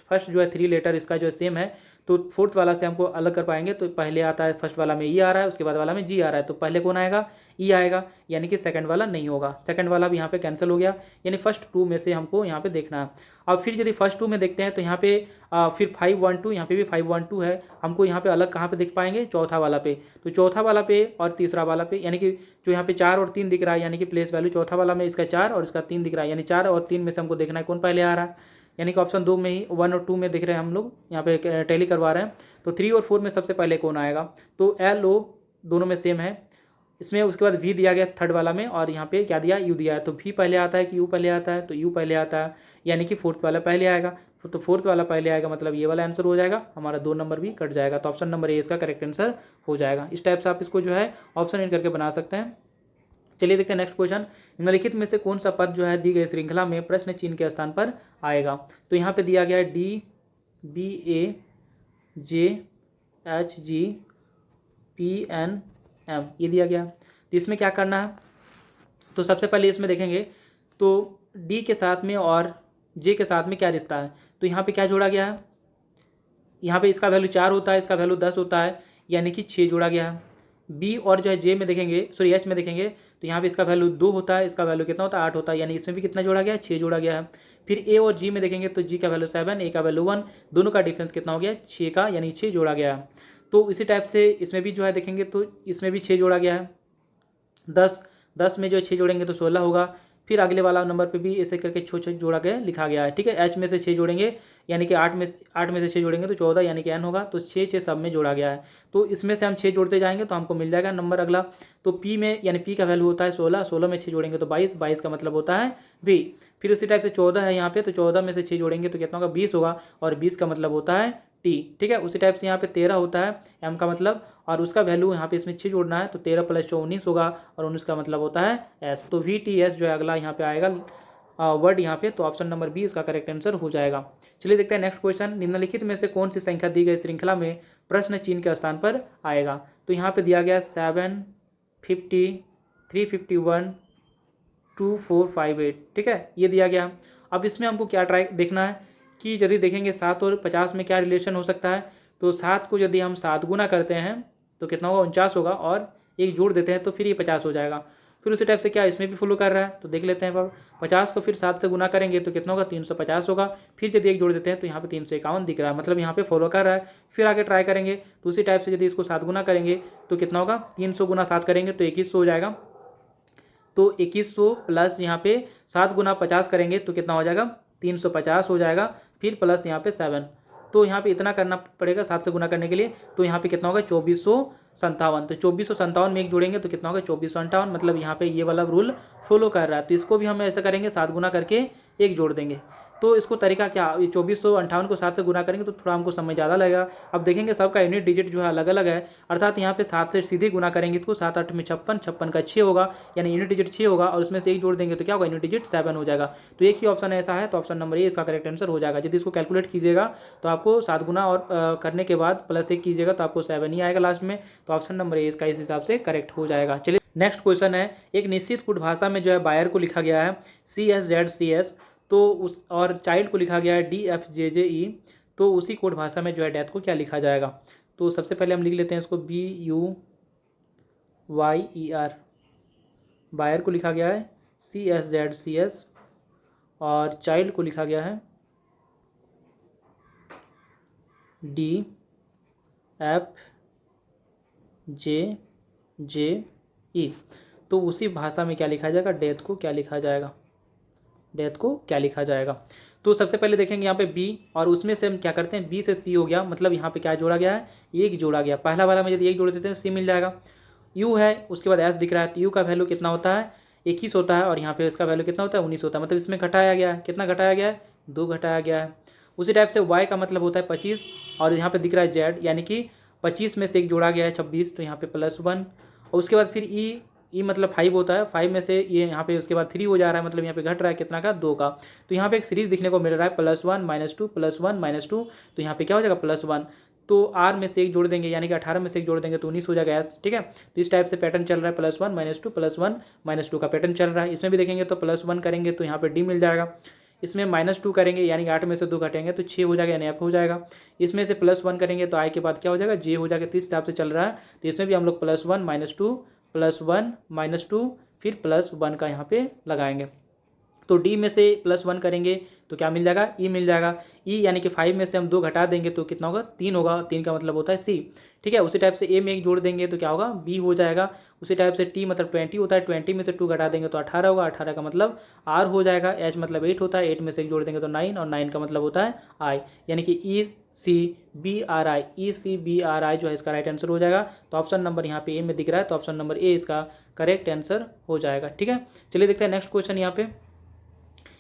फर्स्ट जो है 3 लेटर इसका जो है सेम है, तो फोर्थ वाला से हमको अलग कर पाएंगे। तो पहले आता है फर्स्ट वाला में ई आ रहा है, उसके बाद वाला में जी आ रहा है, तो पहले कौन आएगा ई आएगा, यानी कि सेकंड वाला नहीं होगा, सेकंड वाला भी यहाँ पे कैंसिल हो गया, यानी फर्स्ट 2 में से हमको यहाँ पे देखना है। अब फिर यदि फर्स्ट 2 में देखते हैं तो यहाँ पे फिर 5 1 2, यहाँ पे भी 5 1 2 है, हमको यहाँ पे अलग कहाँ पे दिख पाएंगे चौथा वाला पे, तो चौथा वाला पे और तीसरा वाला पे, यानी कि जो यहाँ पे 4 और 3 दिख रहा है, यानी कि प्लेस वैल्यू चौथा वाला में इसका 4 और इसका 3 दिख रहा है, यानी 4 और 3 में से हमको देखना है कौन पहले आ रहा है, यानी कि ऑप्शन 2 में ही 1 और 2 में दिख रहे हैं हम लोग यहाँ पे टैली करवा रहे हैं। तो 3 और 4 में सबसे पहले कौन आएगा, तो एल ओ दोनों में सेम है इसमें। उसके बाद वी दिया गया थर्ड वाला में, और यहाँ पे क्या दिया यू दिया है, तो वी पहले आता है कि यू पहले आता है, तो यू पहले आता है, यानी कि फोर्थ वाला पहले आएगा, तो फोर्थ वाला पहले आएगा, मतलब ये वाला आंसर हो जाएगा, हमारा 2 नंबर भी कट जाएगा, तो ऑप्शन नंबर ए इसका करेक्ट आंसर हो जाएगा। इस टाइप से आप इसको जो है ऑप्शन इन करके बना सकते हैं। चलिए देखते हैं नेक्स्ट क्वेश्चन, निम्नलिखित में से कौन सा पद जो है दी गई श्रृंखला में प्रश्न चिन्ह के स्थान पर आएगा। तो यहाँ पे दिया गया है D B A J H G P N M, ये दिया गया। तो इसमें क्या करना है, तो सबसे पहले इसमें देखेंगे तो डी के साथ में और जे के साथ में क्या रिश्ता है, तो यहाँ पे क्या जोड़ा गया है, यहाँ पे इसका वैल्यू 4 होता है, इसका वैल्यू 10 होता है, यानी कि 6 जोड़ा गया है। बी और जो है जे में देखेंगे, सॉरी एच में देखेंगे तो यहाँ पे इसका वैल्यू 2 होता है, इसका वैल्यू कितना होता है 8 होता है, यानी इसमें भी कितना जोड़ा गया है 6 जोड़ा गया है। फिर ए और जी में देखेंगे तो जी का वैल्यू 7, ए का वैल्यू 1, दोनों का डिफरेंस कितना हो गया 6 का, यानी 6 जोड़ा गया है। तो इसी टाइप से इसमें भी जो है देखेंगे तो इसमें भी 6 जोड़ा गया है, 10 में जो 6 जोड़ेंगे तो 16 होगा। फिर अगले वाला नंबर पे भी ऐसे करके 6 जोड़ा गया लिखा गया है। ठीक है, एच में से 6 जोड़ेंगे, यानी कि 8 में से 6 जोड़ेंगे तो 14, यानी कि एन होगा, तो 6 सब में जोड़ा गया है। तो इसमें से हम 6 जोड़ते जाएंगे तो हमको मिल जाएगा नंबर अगला। तो पी में, यानी पी का वैल्यू होता है 16 में 6 जोड़ेंगे तो 22 का मतलब होता है बी। फिर उसी टाइप से 14 है यहाँ पे, तो 14 में से 6 जोड़ेंगे तो कितना होगा 20 होगा, और 20 का मतलब होता है टी। ठीक है, उसी टाइप से यहाँ पे 13 होता है एम का मतलब, और उसका वैल्यू यहाँ पे इसमें 6 जोड़ना है, तो 13 + 4 19 होगा, और 19 का मतलब होता है एस। तो वी टी एस जो है अगला यहाँ पे आएगा वर्ड यहाँ पे, तो ऑप्शन नंबर बी इसका करेक्ट आंसर हो जाएगा। चलिए देखते हैं नेक्स्ट क्वेश्चन, निम्नलिखित में से कौन सी संख्या दी गई श्रृंखला में प्रश्न चिन्ह के स्थान पर आएगा। तो यहाँ पे दिया गया 7 50 3512458, ठीक है, ये दिया गया। अब इसमें हमको क्या ट्राई देखना है कि यदि देखेंगे 7 और 50 में क्या रिलेशन हो सकता है। तो 7 को यदि हम 7 गुना करते हैं तो कितना होगा, 49 होगा, और एक जोड़ देते हैं तो फिर ये 50 हो जाएगा। फिर उसी टाइप से क्या इसमें भी फॉलो कर रहा है, तो देख लेते हैं। 50 को फिर 7 से गुना करेंगे तो कितना होगा, 350 होगा। फिर यदि एक जोड़ देते हैं तो यहाँ पे 351 दिख रहा है, मतलब यहाँ पे फॉलो कर रहा है। फिर आगे ट्राई करेंगे तो उसी टाइप से यदि इसको 7 गुना करेंगे तो कितना होगा, 300 गुना 7 करेंगे तो 2100 हो जाएगा। तो 2100 प्लस यहाँ पे 7 गुना 50 करेंगे तो कितना हो जाएगा, 350 हो जाएगा। फिर प्लस यहाँ पे 7, तो यहाँ पे इतना करना पड़ेगा 7 से गुना करने के लिए। तो यहाँ पे कितना होगा, 2457। तो 2457 में एक जोड़ेंगे तो कितना होगा, 2458। मतलब यहाँ पे ये वाला रूल फॉलो कर रहा है। तो इसको भी हम ऐसा करेंगे, 7 गुना करके एक जोड़ देंगे। तो इसको तरीका क्या, 2458 को 7 से गुना करेंगे तो थोड़ा हमको समय ज़्यादा लगेगा। अब देखेंगे सबका यूनिट डिजिट जो है अलग अलग है, अर्थात यहाँ पे 7 से सीधे गुना करेंगे तो 7 8 में 56, 56 का 6 होगा, यानी यूनिट डिजिट 6 होगा, और उसमें से एक जोड़ देंगे तो क्या होगा, यूनिट डिजिट 7 हो जाएगा। तो एक ही ऑप्शन ऐसा है, तो ऑप्शन नंबर ए इसका करेक्ट आंसर हो जाएगा। यदि इसको कैलकुलेट कीजिएगा तो आपको 7 गुना और करने के बाद प्लस 1 कीजिएगा तो आपको 7 ही आएगा लास्ट में। तो ऑप्शन नंबर ए इसका इस हिसाब से करेक्ट हो जाएगा। चलिए नेक्स्ट क्वेश्चन है, एक निश्चित कोड भाषा में जो है बायर को लिखा गया है CSZCS, तो उस और चाइल्ड को लिखा गया है DFJJE, तो उसी कोड भाषा में जो है डेथ को क्या लिखा जाएगा। तो सबसे पहले हम लिख लेते हैं इसको BUYER, बायर को लिखा गया है CSZCS, और चाइल्ड को लिखा गया है DFJJE। तो उसी भाषा में क्या लिखा जाएगा, डेथ को क्या लिखा जाएगा, डेथ को क्या लिखा जाएगा। तो सबसे पहले देखेंगे यहाँ पे बी, और उसमें से हम क्या करते हैं, बी से सी हो गया, मतलब यहाँ पे क्या जोड़ा गया है, एक जोड़ा गया। पहला वाला में यदि एक जोड़ देते हैं तो सी मिल जाएगा। यू है, उसके बाद एस दिख रहा है, तो यू का वैल्यू कितना होता है, 21 होता है, और यहाँ पे इसका वैल्यू कितना होता है, 19 होता है। मतलब इसमें घटाया गया है, कितना घटाया गया है, 2 घटाया गया है। उसी टाइप से वाई का मतलब होता है 25, और यहाँ पे दिख रहा है जेड, यानी कि 25 में से एक जोड़ा गया है 26, तो यहाँ पे +1। और उसके बाद फिर ई मतलब 5 होता है, 5 में से ये यहाँ पे उसके बाद 3 हो जा रहा है, मतलब यहाँ पे घट रहा है कितना का, 2 का। तो यहाँ पे एक सीरीज दिखने को मिल रहा है +1 -2 +1 -2, तो यहाँ पे क्या हो जाएगा, +1। तो आर में से एक जोड़ देंगे, यानी कि 18 में से एक जोड़ देंगे तो 19 हो जाएगा एस, ठीक है। तो इस टाइप से पैटर्न चल रहा है, +1 -2 +1 -2 का पैटर्न चल रहा है। इसमें भी देखेंगे तो +1 करेंगे तो यहाँ पे डी मिल जाएगा। इसमें -2 करेंगे, यानी कि 8 में से 2 घटेंगे तो 6 हो जाएगा, यानी एफ हो जाएगा। इसमें से +1 करेंगे तो आई के बाद क्या हो जाएगा, जे हो जाएगा। तो इस हिसाब से चल रहा है। तो इसमें भी हम लोग +1 -2 +1 -2 फिर +1 का यहाँ पे लगाएंगे। तो डी में से +1 करेंगे तो क्या मिल जाएगा, ई मिल जाएगा। ई यानी कि 5 में से हम 2 घटा देंगे तो कितना होगा, 3 होगा। 3 का मतलब होता है सी, ठीक है। उसी टाइप से ए में एक जोड़ देंगे तो क्या होगा, बी हो जाएगा। उसी टाइप से टी मतलब 20 होता है, 20 में से 2 घटा देंगे तो 18 होगा। 18 का मतलब आर हो जाएगा। एच मतलब 8 होता है, 8 में से एक जोड़ देंगे तो 9, और 9 का मतलब होता है आई, यानी कि ECBRI, ECBRI जो है इसका राइट आंसर हो जाएगा। तो ऑप्शन नंबर यहाँ पे ए में दिख रहा है, तो ऑप्शन नंबर ए इसका करेक्ट आंसर हो जाएगा, ठीक है। चलिए देखते हैं नेक्स्ट क्वेश्चन। यहाँ पे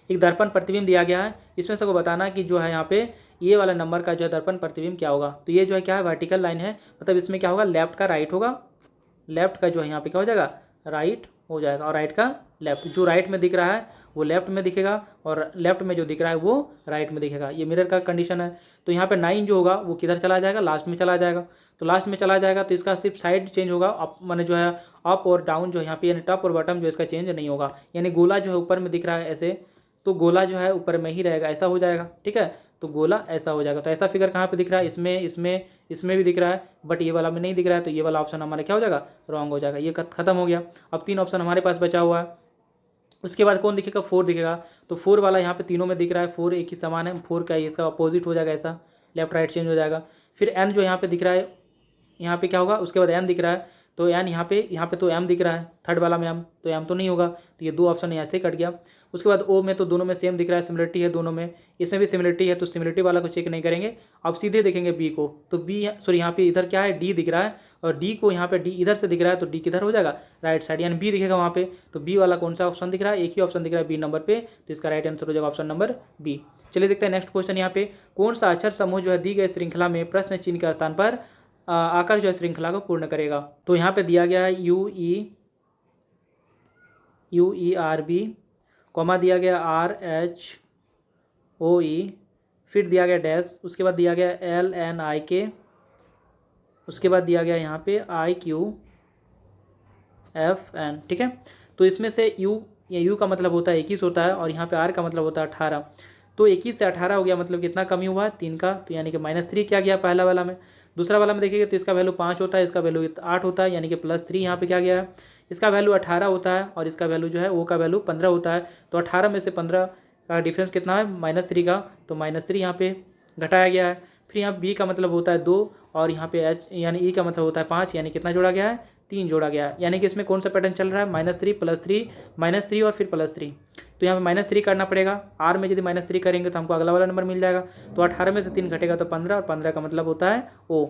एक दर्पण प्रतिबिंब दिया गया है, इसमें सबको बताना कि जो है यहाँ पे ये वाला नंबर का जो है दर्पण प्रतिबिंब क्या होगा। तो ये जो है क्या है, वर्टिकल लाइन है, मतलब इसमें क्या होगा, लेफ्ट का राइट होगा, लेफ्ट का जो है यहाँ पे क्या हो जाएगा, राइट हो जाएगा, और राइट का लेफ्ट। जो राइट में दिख रहा है वो लेफ्ट में दिखेगा, और लेफ्ट में जो दिख रहा है वो राइट में दिखेगा। ये मिरर का कंडीशन है। तो यहाँ पे 9 जो होगा वो किधर चला जाएगा, लास्ट में चला जाएगा। तो लास्ट में चला जाएगा तो इसका सिर्फ साइड चेंज होगा, अप माने जो है अप और डाउन जो यहाँ पे, यानी टॉप और बॉटम जो इसका चेंज नहीं होगा। यानी गोला जो है ऊपर में दिख रहा है ऐसे, तो गोला जो है ऊपर में ही रहेगा, ऐसा हो जाएगा, ठीक है। तो गोला ऐसा हो जाएगा। तो ऐसा फिगर कहाँ पे दिख रहा है, इसमें भी दिख रहा है, बट ये वाला में नहीं दिख रहा है। तो ये वाला ऑप्शन हमारा क्या हो जाएगा, रॉन्ग हो जाएगा। ये खत्म हो गया। अब 3 ऑप्शन हमारे पास बचा हुआ है। उसके बाद कौन दिखेगा, 4 दिखेगा। तो 4 वाला यहाँ पे तीनों में दिख रहा है, 4 एक ही समान है, 4 का इसका अपोजिट हो जाएगा, ऐसा लेफ्ट राइट चेंज हो जाएगा। फिर एन जो यहाँ पे दिख रहा है, यहाँ पे क्या होगा, उसके बाद एन दिख रहा है, तो एन यहाँ पे तो एम दिख रहा है, थर्ड वाला में एम, तो एम तो नहीं होगा। तो ये 2 ऑप्शन यहाँ से कट गया। उसके बाद ओ में तो दोनों में सेम दिख रहा है, सिमिलरिटी है दोनों में, इसमें भी सिमिलरिटी है, तो सिमिलरिटी वाला को चेक नहीं करेंगे। अब सीधे देखेंगे बी को, तो बी सॉरी यहाँ पे इधर क्या है, डी दिख रहा है, और डी को यहाँ पे डी इधर से दिख रहा है, तो डी किधर हो जाएगा, राइट साइड, यानी बी दिखेगा वहाँ पे। तो बी वाला कौन सा ऑप्शन दिख रहा है, एक ही ऑप्शन दिख रहा है बी नंबर पे, तो इसका राइट आंसर हो जाएगा ऑप्शन नंबर बी। चलिए देखते हैं नेक्स्ट क्वेश्चन। यहाँ पे कौन सा अक्षर समूह जो है दी गई श्रृंखला में प्रश्न चिन्ह के स्थान पर आकर जो है श्रृंखला को पूर्ण करेगा। तो यहाँ पे दिया गया है UERB, कॉमा दिया गया RHOE, फिर दिया गया डैश, उसके बाद दिया गया LNIK, उसके बाद दिया गया यहाँ पे IQ, एफ एन, ठीक है। तो इसमें से यू, या यू का मतलब होता है 21 होता है, और यहाँ पे आर का मतलब होता है 18। तो 21 से 18 हो गया, मतलब कितना कमी हुआ 3 का, तो यानी कि -3 क्या गया पहला वाला में। दूसरा वाला में देखिएगा तो इसका वैल्यू 5 होता है, इसका वैल्यू 8 होता है, यानी कि +3 यहाँ पे क्या गया है, इसका वैल्यू 18 होता है और इसका वैल्यू जो है वो का वैल्यू 15 होता है। तो 18 में से 15 का डिफरेंस कितना है -3 का, तो -3 यहाँ पे घटाया गया है। फिर यहाँ बी का मतलब होता है 2, और यहाँ पे एच यानी ई का मतलब होता है 5, यानी कितना जोड़ा गया है 3 जोड़ा गया है। यानी कि इसमें कौन सा पैटर्न चल रहा है, -3 +3 -3 और फिर +3। तो यहाँ पे -3 करना पड़ेगा, आर में यदि -3 करेंगे तो हमको अगला वाला नंबर मिल जाएगा। तो 18 में से 3 घटेगा तो 15, और 15 का मतलब होता है ओ।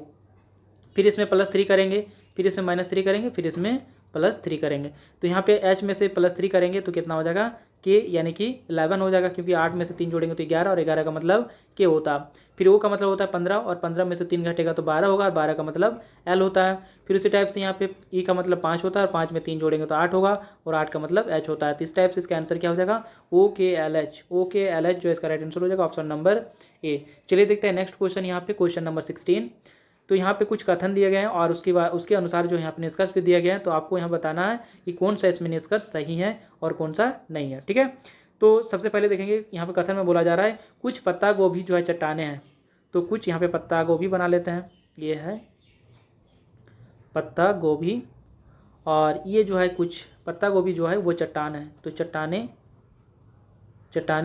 फिर इसमें +3 करेंगे, फिर इसमें -3 करेंगे, फिर इसमें +3 करेंगे। तो यहाँ पे एच में से +3 करेंगे तो कितना हो जाएगा के, यानी कि 11 हो जाएगा, क्योंकि 8 में से 3 जोड़ेंगे तो 11, और 11 का मतलब के होता। फिर ओ का मतलब होता है 15, और 15 में से 3 घटेगा तो 12 होगा, और 12 का मतलब एल होता है। फिर उसी टाइप से यहाँ पे ई का मतलब 5 होता है, और 5 में 3 जोड़ेंगे तो 8 होगा, और 8 का मतलब एच होता है। तो इस टाइप से इसका आंसर क्या हो जाएगा, ओ के एल एच, ओ के एल एच जो इसका राइट आंसर हो जाएगा ऑप्शन नंबर ए। चलिए देखते हैं नेक्स्ट क्वेश्चन, यहाँ पे क्वेश्चन नंबर 16। तो यहाँ पे कुछ कथन दिए गए हैं और उसके अनुसार जो यहाँ पे निष्कर्ष भी दिया गया है। तो आपको यहाँ बताना है कि कौन सा इसमें निष्कर्ष सही है और कौन सा नहीं है, ठीक है। तो सबसे पहले देखेंगे यहाँ पे कथन में बोला जा रहा है कुछ पत्ता गोभी जो है चट्टाने हैं। तो कुछ यहाँ पे पत्ता गोभी बना लेते हैं, ये है पत्ता गोभी, और ये जो है कुछ पत्ता गोभी जो है वो चट्टान है। तो चट्टाने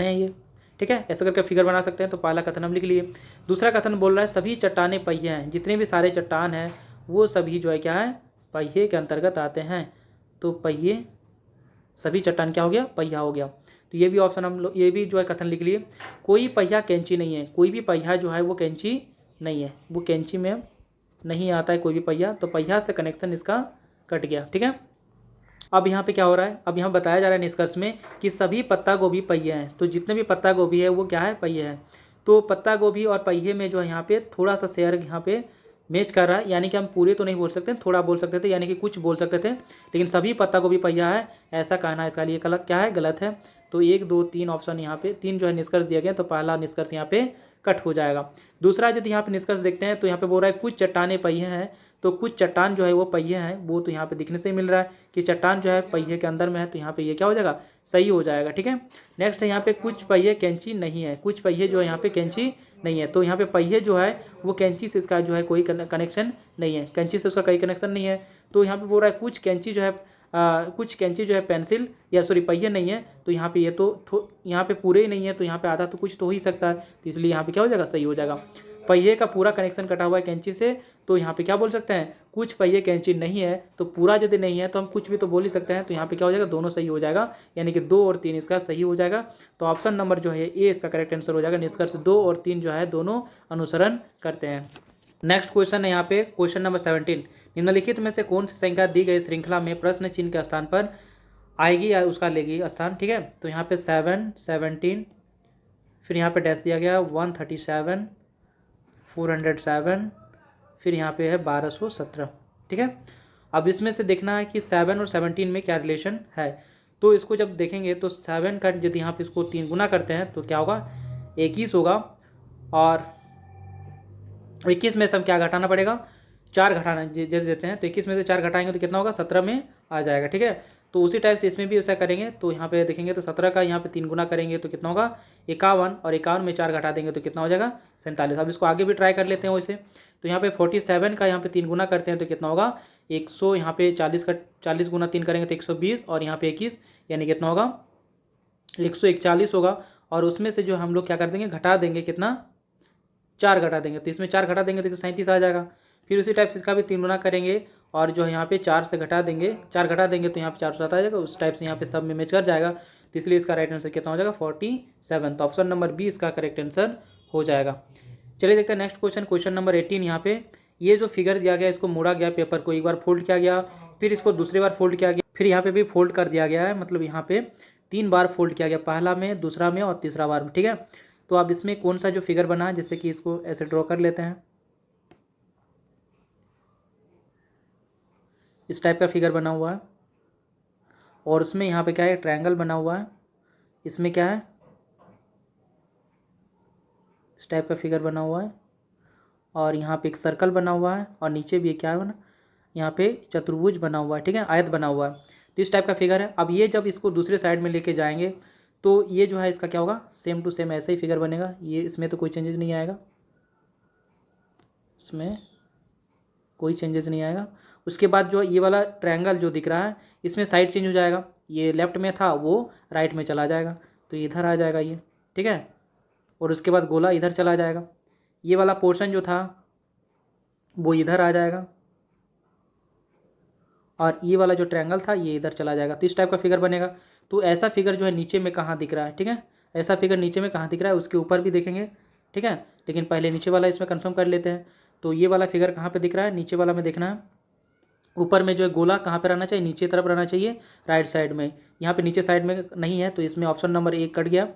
हैं ये, ठीक है। ऐसा करके फिगर बना सकते हैं। तो पहला कथन हम लिख लिए। दूसरा कथन बोल रहा है सभी चट्टाने पहिए हैं, जितने भी सारे चट्टान हैं वो सभी जो है क्या है, पहिए के अंतर्गत आते हैं। तो पहिए, सभी चट्टान क्या हो गया, पहिया हो गया। तो ये भी ऑप्शन हम लोग, ये भी जो है कथन लिख लिए। कोई पहिया कैंची नहीं है, कोई भी पहिया जो है वो कैंची नहीं है, वो कैंची में नहीं आता है कोई भी पहिया। तो पहिया से कनेक्शन इसका कट गया, ठीक है। अब यहाँ पे क्या हो रहा है, अब यहाँ बताया जा रहा है निष्कर्ष में कि सभी पत्ता गोभी पहिए हैं। तो जितने भी पत्ता गोभी है वो क्या है, पहिए है। तो पत्ता गोभी और पहिए में जो है यहाँ पे थोड़ा सा शेयर यहाँ पे मैच कर रहा है, यानी कि हम पूरे तो नहीं बोल सकते, थोड़ा बोल सकते थे, यानी कि कुछ बोल सकते थे, लेकिन सभी पत्ता गोभी पहिया है ऐसा कहना इसका लिए क्या है, गलत है। तो 1 2 3 ऑप्शन यहाँ पे 3 जो है निष्कर्ष दिया गया। तो पहला निष्कर्ष यहाँ पे कट हो जाएगा। दूसरा यदि यहाँ पे निष्कर्ष देखते हैं तो यहाँ पे बोल रहा है कुछ चट्टाने पहिए हैं। तो कुछ चट्टान जो है वो पहिए हैं, वो तो यहाँ पे दिखने से ही मिल रहा है कि चट्टान जो है पहिए के अंदर में है। तो यहाँ पे ये क्या हो जाएगा, सही हो जाएगा, ठीक है। नेक्स्ट है यहाँ पे कुछ पहिए कैंची नहीं है, कुछ पहिए जो है यहाँ पे कैंची नहीं है। तो यहाँ पे पहिए जो है वो कैंची से इसका जो है कोई कनेक्शन नहीं है, कैंची से उसका कोई कनेक्शन नहीं है। तो यहाँ पे बोल रहा है कुछ कैंची जो है कुछ कैंची जो है पेंसिल या सॉरी पहिए नहीं है। तो यहाँ पे ये तो यहाँ पे पूरे ही नहीं है, तो यहाँ पे आधा तो कुछ तो हो ही सकता है। तो इसलिए यहाँ पे क्या हो जाएगा, सही हो जाएगा। पहिए का पूरा कनेक्शन कटा हुआ है कैंची से। तो यहाँ पे क्या बोल सकते हैं, कुछ पहिए कैंची नहीं है। तो पूरा यदि नहीं है तो हम कुछ भी तो बोल ही सकते हैं। तो यहाँ पे क्या हो जाएगा, दोनों सही हो जाएगा, यानी कि 2 और 3 इसका सही हो जाएगा। तो ऑप्शन नंबर जो है ए इसका करेक्ट आंसर हो जाएगा। निष्कर्ष 2 और 3 जो है दोनों अनुसरण करते हैं। नेक्स्ट क्वेश्चन है यहाँ पे क्वेश्चन नंबर 17। निम्नलिखित में से कौन सी संख्या दी गई श्रृंखला में प्रश्न चिन्ह के स्थान पर आएगी या उसका लेगी स्थान, ठीक है। तो यहाँ पे 7 17, फिर यहाँ पे डैश दिया गया 137 407, फिर यहाँ पे है 1217, ठीक है। अब इसमें से देखना है कि 7 और 17 में क्या रिलेशन है। तो इसको जब देखेंगे तो 7 का यदि यहाँ पे इसको 3 गुना करते हैं तो क्या होगा, 21 होगा, और 21 में से हम क्या घटाना पड़ेगा, 4 घटाना जैसे देते हैं। तो 21 में से 4 घटाएंगे तो कितना होगा, 17 में आ जाएगा, ठीक है। तो उसी टाइप से इसमें भी ऐसा करेंगे। तो यहाँ पे देखेंगे तो 17 का यहाँ पे 3 गुना करेंगे तो कितना होगा, 51, और 51 में 4 घटा देंगे तो कितना हो जाएगा, 47। अब इसको आगे भी ट्राई कर लेते हैं वैसे। तो यहाँ पे 47 का यहाँ पे 3 गुना करते हैं तो कितना होगा, 100, यहाँ पे 40 का 40 गुना 3 करेंगे तो 120, और यहाँ पे 21 यानी कितना होगा, 141 होगा। और उसमें से जो हम लोग क्या कर देंगे, घटा देंगे कितना, 4 घटा देंगे। तो इसमें 4 घटा देंगे तो 37 आ जाएगा। फिर उसी टाइप से इसका भी 3 गुना करेंगे, और जो है यहाँ पे 4 से घटा देंगे, 4 घटा देंगे तो यहाँ पे 407 आ जाएगा। उस टाइप से यहाँ पे सब में मैच कर जाएगा। तो इसलिए इसका राइट आंसर कितना हो जाएगा, 47। तो ऑप्शन नंबर बी इसका करेक्ट आंसर हो जाएगा। चलिए देखते हैं नेक्स्ट क्वेश्चन, क्वेश्चन नंबर 18। यहाँ पे ये जो फिगर दिया गया इसको मोड़ा गया, पेपर को एक बार फोल्ड किया गया, फिर इसको दूसरी बार फोल्ड किया गया, फिर यहाँ पे भी फोल्ड कर दिया गया है, मतलब यहाँ पे 3 बार फोल्ड किया गया, पहला में, दूसरा में और तीसरा बार में, ठीक है। तो अब इसमें कौन सा जो फिगर बना है, जिससे कि इसको ऐसे ड्रॉ कर लेते हैं, इस टाइप का फिगर बना हुआ है, और उसमें यहाँ पे क्या है, ट्रायंगल बना हुआ है, इसमें क्या है, इस टाइप का फिगर बना हुआ है, और यहाँ पे एक सर्कल बना हुआ है, और नीचे भी क्या है बना, यहाँ पे चतुर्भुज बना हुआ है, ठीक है, आयत बना हुआ है। तो इस टाइप का फिगर है। अब ये जब इसको दूसरे साइड में लेके जाएंगे तो ये जो है इसका क्या होगा, सेम टू सेम ऐसा ही फिगर बनेगा। ये इसमें तो कोई चेंजेस नहीं आएगा, इसमें कोई चेंजेस नहीं आएगा। उसके बाद जो ये वाला ट्रायंगल जो दिख रहा है इसमें साइड चेंज हो जाएगा, ये लेफ्ट में था वो राइट में चला जाएगा, तो इधर आ जाएगा ये, ठीक है। और उसके बाद गोला इधर चला जाएगा, ये वाला पोर्शन जो था वो इधर आ जाएगा, और ये वाला जो ट्रायंगल था ये इधर चला जाएगा। तो इस टाइप का फिगर बनेगा। तो ऐसा फिगर जो है नीचे में कहाँ दिख रहा है, ठीक है, ऐसा फिगर नीचे में कहाँ दिख रहा है, उसके ऊपर भी देखेंगे, ठीक है। लेकिन पहले नीचे वाला इसमें कंफर्म कर लेते हैं। तो ये वाला फिगर कहाँ पे दिख रहा है, नीचे वाला में देखना है। ऊपर में जो है गोला कहाँ पे रहना चाहिए, नीचे तरफ रहना चाहिए, राइट साइड में। यहाँ पे नीचे साइड में नहीं है, तो इसमें ऑप्शन नंबर 1 कट गया।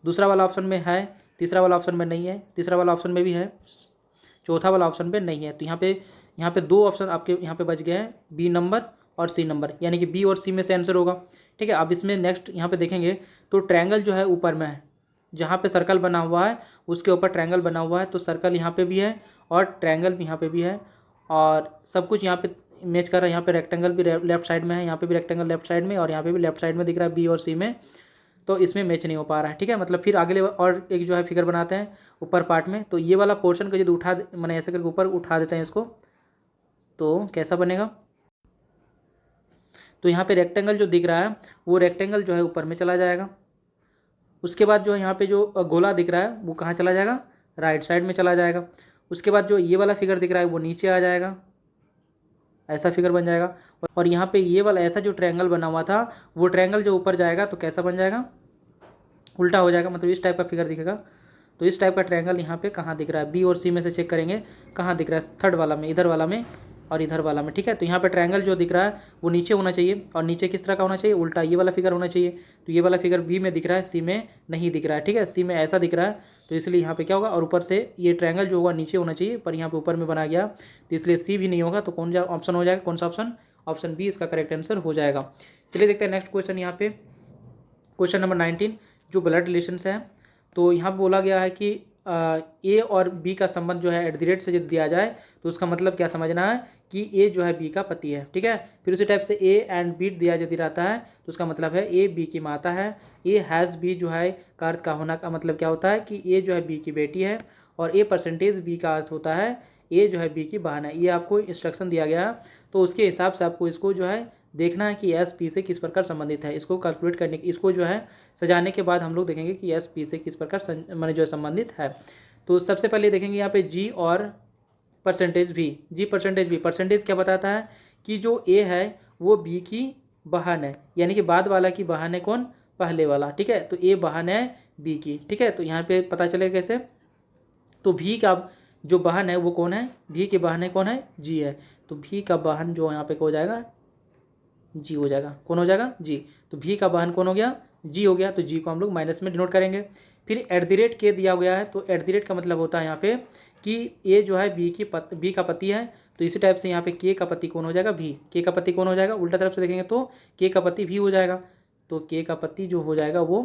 दूसरा वाला ऑप्शन में है, तीसरा वाला ऑप्शन में नहीं है, तीसरा वाला ऑप्शन में भी है, चौथा वाला ऑप्शन पे नहीं है। तो यहाँ पे 2 ऑप्शन आपके यहाँ पे बच गए हैं, बी नंबर और सी नंबर, यानी कि बी और सी में से आंसर होगा, ठीक है। अब इसमें नेक्स्ट यहाँ पे देखेंगे तो ट्रायंगल जो है ऊपर में है, जहाँ पे सर्कल बना हुआ है उसके ऊपर ट्रायंगल बना हुआ है। तो सर्कल यहाँ पे भी है और ट्रायंगल भी यहाँ पे भी है, और सब कुछ यहाँ पे मैच कर रहा है। यहाँ पे रेक्टेंगल भी लेफ्ट साइड में है, यहाँ पे भी रेक्टेंगल लेफ्ट साइड में, और यहाँ पे भी लेफ्ट साइड में दिख रहा है बी और सी में। तो इसमें मैच नहीं हो पा रहा है, ठीक है। मतलब फिर अगले और एक जो है फिगर बनाते हैं ऊपर पार्ट में। तो ये वाला पोर्शन को यदि मैंने ऐसे करके ऊपर उठा देते हैं इसको, तो कैसा बनेगा। तो यहाँ पे रेक्टेंगल जो दिख रहा है वो रेक्टेंगल जो है ऊपर में चला जाएगा। उसके बाद जो है यहाँ पे जो गोला दिख रहा है वो कहाँ चला जाएगा, राइट साइड में चला जाएगा। उसके बाद जो ये वाला फिगर दिख रहा है वो नीचे आ जाएगा, ऐसा फिगर बन जाएगा। और यहाँ पे ये वाला ऐसा जो ट्रायंगल बना हुआ था वो ट्रायंगल जो ऊपर जाएगा तो कैसा बन जाएगा, उल्टा हो जाएगा, मतलब इस टाइप का फिगर दिखेगा। तो इस टाइप का ट्रायंगल यहाँ पे कहाँ दिख रहा है, बी और सी में से चेक करेंगे कहाँ दिख रहा है, थर्ड वाला में, इधर वाला में और इधर वाला में, ठीक है। तो यहाँ पे ट्रायंगल जो दिख रहा है वो नीचे होना चाहिए, और नीचे किस तरह का होना चाहिए, उल्टा, ये वाला फिगर होना चाहिए। तो ये वाला फिगर बी में दिख रहा है, सी में नहीं दिख रहा है, ठीक है, सी में ऐसा दिख रहा है। तो इसलिए यहाँ पे क्या होगा, और ऊपर से ये ट्रायंगल जो होगा नीचे होना चाहिए, पर यहाँ पे ऊपर में बना गया, तो इसलिए सी भी नहीं होगा। तो कौन सा ऑप्शन हो जाएगा, कौन सा ऑप्शन, ऑप्शन बी इसका करेक्ट आंसर हो जाएगा। चलिए देखते हैं नेक्स्ट क्वेश्चन। यहाँ पे क्वेश्चन नंबर 19 जो ब्लड रिलेशन है। तो यहाँ पे बोला गया है कि ए और बी का संबंध जो है एट द रेट से यदि दिया जाए तो उसका मतलब क्या समझना है कि ए जो है बी का पति है, ठीक है। फिर उसी टाइप से ए एंड बी दिया यदि रहता है तो उसका मतलब है ए बी की माता है। ए हैज़ बी जो है का अर्थ का होना का मतलब क्या होता है कि ए जो है बी की बेटी है, और ए परसेंटेज बी का अर्थ होता है ए जो है बी की बहन है। ये आपको इंस्ट्रक्शन दिया गया, तो उसके हिसाब से आपको इसको जो है देखना है कि एस पी से किस प्रकार संबंधित है। इसको कैलकुलेट करने इसको जो है सजाने के बाद हम लोग देखेंगे कि एस पी से किस प्रकार माने जो है संबंधित है। तो सबसे पहले देखेंगे यहाँ पे जी और परसेंटेज भी। जी परसेंटेज भी, परसेंटेज क्या बताता है कि जो ए है वो बी की बहन है, यानी कि बाद वाला की बहन है कौन, पहले वाला, ठीक है। तो ए बहन है बी की, ठीक है। तो यहाँ पे पता चलेगा कैसे, तो भी का जो बहन है वो कौन है, भी की बहन है कौन है, जी है। तो भी का बहन जो यहाँ पे हो जाएगा, जी हो जाएगा, कौन हो जाएगा, जी। तो भी का बहन कौन हो गया, जी हो गया। तो जी को हम लोग माइनस में डिनोट करेंगे। फिर एट द रेट के दिया गया है, तो एट द रेट का मतलब होता है यहाँ पे कि ए जो है बी का पति है। तो इसी टाइप से यहाँ पे के का पति कौन हो जाएगा, भी। के का पति कौन हो जाएगा, उल्टा तरफ से देखेंगे तो के का पति भी हो जाएगा। तो के का पति जो हो जाएगा वो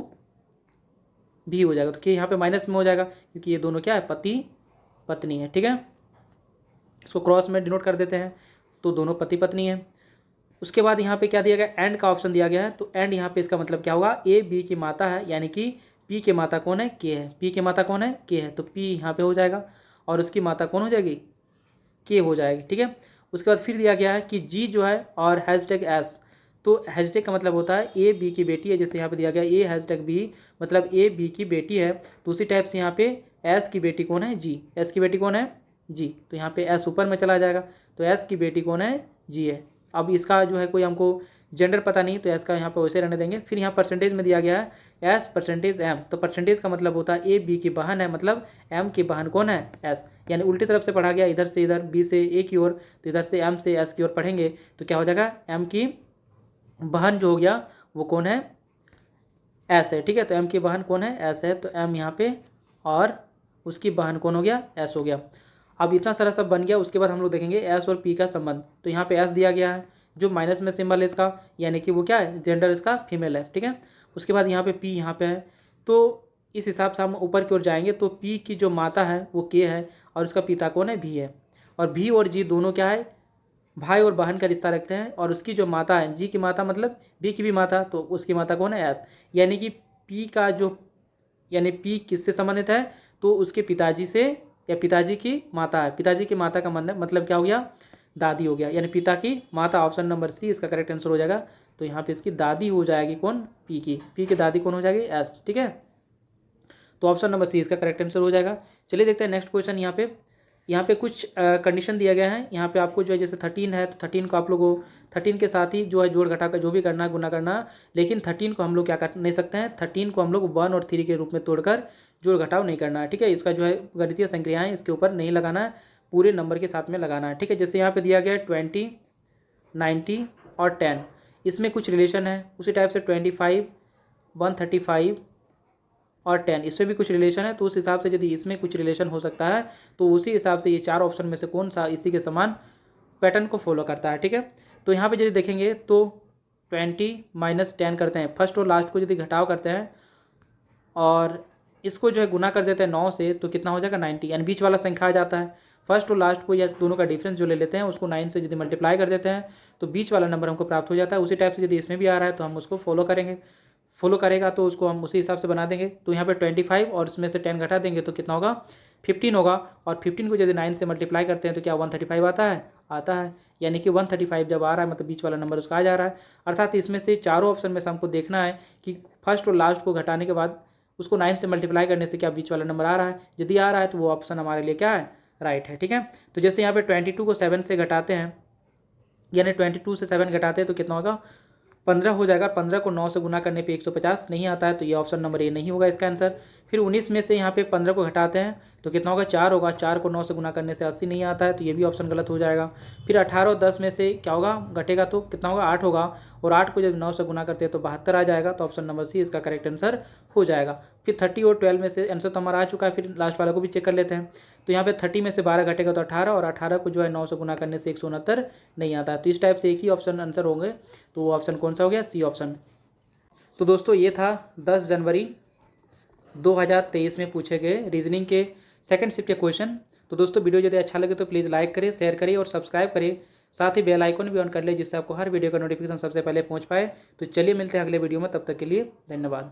भी हो जाएगा। तो के यहाँ पे माइनस में हो जाएगा क्योंकि ये दोनों क्या है, पति पत्नी है, ठीक है। इसको क्रॉस में डिनोट कर देते हैं, तो दोनों पति पत्नी है। उसके बाद यहाँ पे क्या दिया गया, एंड का ऑप्शन दिया गया है। तो एंड यहाँ पे इसका मतलब क्या होगा, ए बी की माता है, यानी कि पी के माता कौन है, के है। पी के माता कौन है, के है। तो पी यहाँ पे हो जाएगा और उसकी माता कौन हो जाएगी, के हो जाएगी, ठीक है। उसके बाद फिर दिया गया है कि जी जो है और हैशटैग एस। तो हैशटैग का मतलब होता है ए बी की बेटी है, जैसे यहाँ पे दिया गया ए हैशटैग बी, मतलब ए बी की बेटी है। तो उसी टाइप से यहाँ पे एस की बेटी कौन है, जी। एस की बेटी कौन है, जी। तो यहाँ पे एस ऊपर में चला जाएगा, तो एस की बेटी कौन है, जी है। अब इसका जो है कोई हमको जेंडर पता नहीं, तो एस का यहाँ पे वैसे रहने देंगे। फिर यहाँ परसेंटेज में दिया गया है एस परसेंटेज एम। तो परसेंटेज का मतलब होता है ए बी की बहन है, मतलब एम की बहन कौन है, एस। यानी उल्टी तरफ से पढ़ा गया, इधर से इधर, बी से ए की ओर, तो इधर से एम से एस की ओर पढ़ेंगे तो क्या हो जाएगा, एम की बहन जो हो गया वो कौन है, एस है, ठीक है। तो एम की बहन कौन है, एस है। तो एम यहाँ पे और उसकी बहन कौन हो गया, एस हो गया। अब इतना सारा सब बन गया। उसके बाद हम लोग देखेंगे एस और पी का संबंध। तो यहाँ पे एस दिया गया है, जो माइनस में सिंबल है इसका, यानी कि वो क्या है, जेंडर इसका फीमेल है, ठीक है। उसके बाद यहाँ पे पी यहाँ पे है, तो इस हिसाब से हम ऊपर की ओर जाएंगे तो पी की जो माता है वो के है और उसका पिता कौन है, भी है। और भी और जी दोनों क्या है, भाई और बहन का रिश्ता रखते हैं, और उसकी जो माता है, जी की माता मतलब बी की भी माता, तो उसकी माता कौन है, एस। यानी कि पी का जो, यानी पी किससे संबंधित है, तो उसके पिताजी से, या पिताजी की माता है, पिताजी की माता का मतलब क्या हो गया, दादी हो गया, यानी पिता की माता। ऑप्शन नंबर सी इसका करेक्ट आंसर हो जाएगा। तो यहाँ पे इसकी दादी हो जाएगी कौन, पी की दादी कौन हो जाएगी, एस। ठीक है, तो ऑप्शन नंबर सी इसका करेक्ट आंसर हो जाएगा। चलिए देखते हैं नेक्स्ट क्वेश्चन। यहाँ पे कुछ कंडीशन दिया गया है। यहाँ पे आपको जो है जैसे 13 है, तो 13 को आप लोगों 13 के साथ ही जो है जोड़ घटा कर जो भी करना है, गुना करना है, लेकिन 13 को हम लोग क्या कर नहीं सकते हैं, 13 को हम लोग 1 और 3 के रूप में तोड़कर जोड़ घटाव नहीं करना है। ठीक है, इसका जो है गणितीय संक्रियाएं इसके ऊपर नहीं लगाना है, पूरे नंबर के साथ में लगाना है। ठीक है, जैसे यहाँ पे दिया गया है 20, 90 और 10, इसमें कुछ रिलेशन है। उसी टाइप से 25, 135 और 10, इसमें भी कुछ रिलेशन है। तो उस हिसाब से यदि इसमें कुछ रिलेशन हो सकता है, तो उसी हिसाब से ये चार ऑप्शन में से कौन सा इसी के समान पैटर्न को फॉलो करता है। ठीक है, तो यहाँ पे यदि देखेंगे तो 20 - 10 करते हैं, फर्स्ट और लास्ट को यदि घटाव करते हैं और इसको जो है गुना कर देते हैं 9 से, तो कितना हो जाएगा 90, यानी बीच वाला संख्या आ जाता है। फर्स्ट और लास्ट को या दोनों का डिफरेंस जो ले लेते हैं उसको 9 से यदि मल्टीप्लाई कर देते हैं तो बीच वाला नंबर हमको प्राप्त हो जाता है। उसी टाइप से यदि इसमें भी आ रहा है तो हम उसको फॉलो करेगा तो उसको हम उसी हिसाब से बना देंगे। तो यहाँ पे 25 और इसमें से 10 घटा देंगे तो कितना होगा, 15 होगा। और 15 को यदि 9 से मल्टीप्लाई करते हैं तो क्या 135 आता है, यानी कि 135 जब आ रहा है मतलब बीच वाला नंबर उसका आ जा रहा है। अर्थात इसमें से चारों ऑप्शन में से हमको देखना है कि फर्स्ट और लास्ट को घटाने के बाद उसको 9 से मल्टीप्लाई करने से क्या बीच वाला नंबर आ रहा है। यदि आ रहा है तो वो ऑप्शन हमारे लिए क्या है, राइट है। ठीक है, तो जैसे यहाँ पे 22 को 7 से घटाते हैं, यानी 22 से 7 घटाते हैं तो कितना होगा, 15 हो जाएगा। 15 को 9 से गुना करने पे 150 नहीं आता है, तो ये ऑप्शन नंबर ए नहीं होगा इसका आंसर। फिर 19 में से यहाँ पे 15 को घटाते हैं तो कितना होगा, 4 होगा। 4 को 9 से गुना करने से 80 नहीं आता है, तो ये भी ऑप्शन गलत हो जाएगा। फिर 18 और 10 में से क्या होगा, घटेगा तो कितना होगा, 8 होगा। और 8 को जब 9 से गुना करते हैं तो 72 आ जाएगा, तो ऑप्शन नंबर सी इसका करेक्ट आंसर हो जाएगा। फिर 30 और 12 में से आंसर तो हमारा आ चुका है, फिर लास्ट वाले को भी चेक कर लेते हैं। तो यहाँ पे 30 में से 12 घटेगा तो 18, और 18 को जो है 9 से गुना करने से 169 नहीं आता है। तो इस टाइप से एक ही ऑप्शन आंसर होंगे, तो वो ऑप्शन कौन सा हो गया, सी ऑप्शन। तो दोस्तों ये था 10 जनवरी 2023 में पूछे गए रीजनिंग के सेकंड शिफ्ट के क्वेश्चन। तो दोस्तों वीडियो यदि अच्छा लगे तो प्लीज़ लाइक करें, शेयर करें और सब्सक्राइब करें। साथ ही बेल आइकन भी ऑन कर ले जिससे आपको हर वीडियो का नोटिफिकेशन सबसे पहले पहुंच पाए। तो चलिए मिलते हैं अगले वीडियो में, तब तक के लिए धन्यवाद।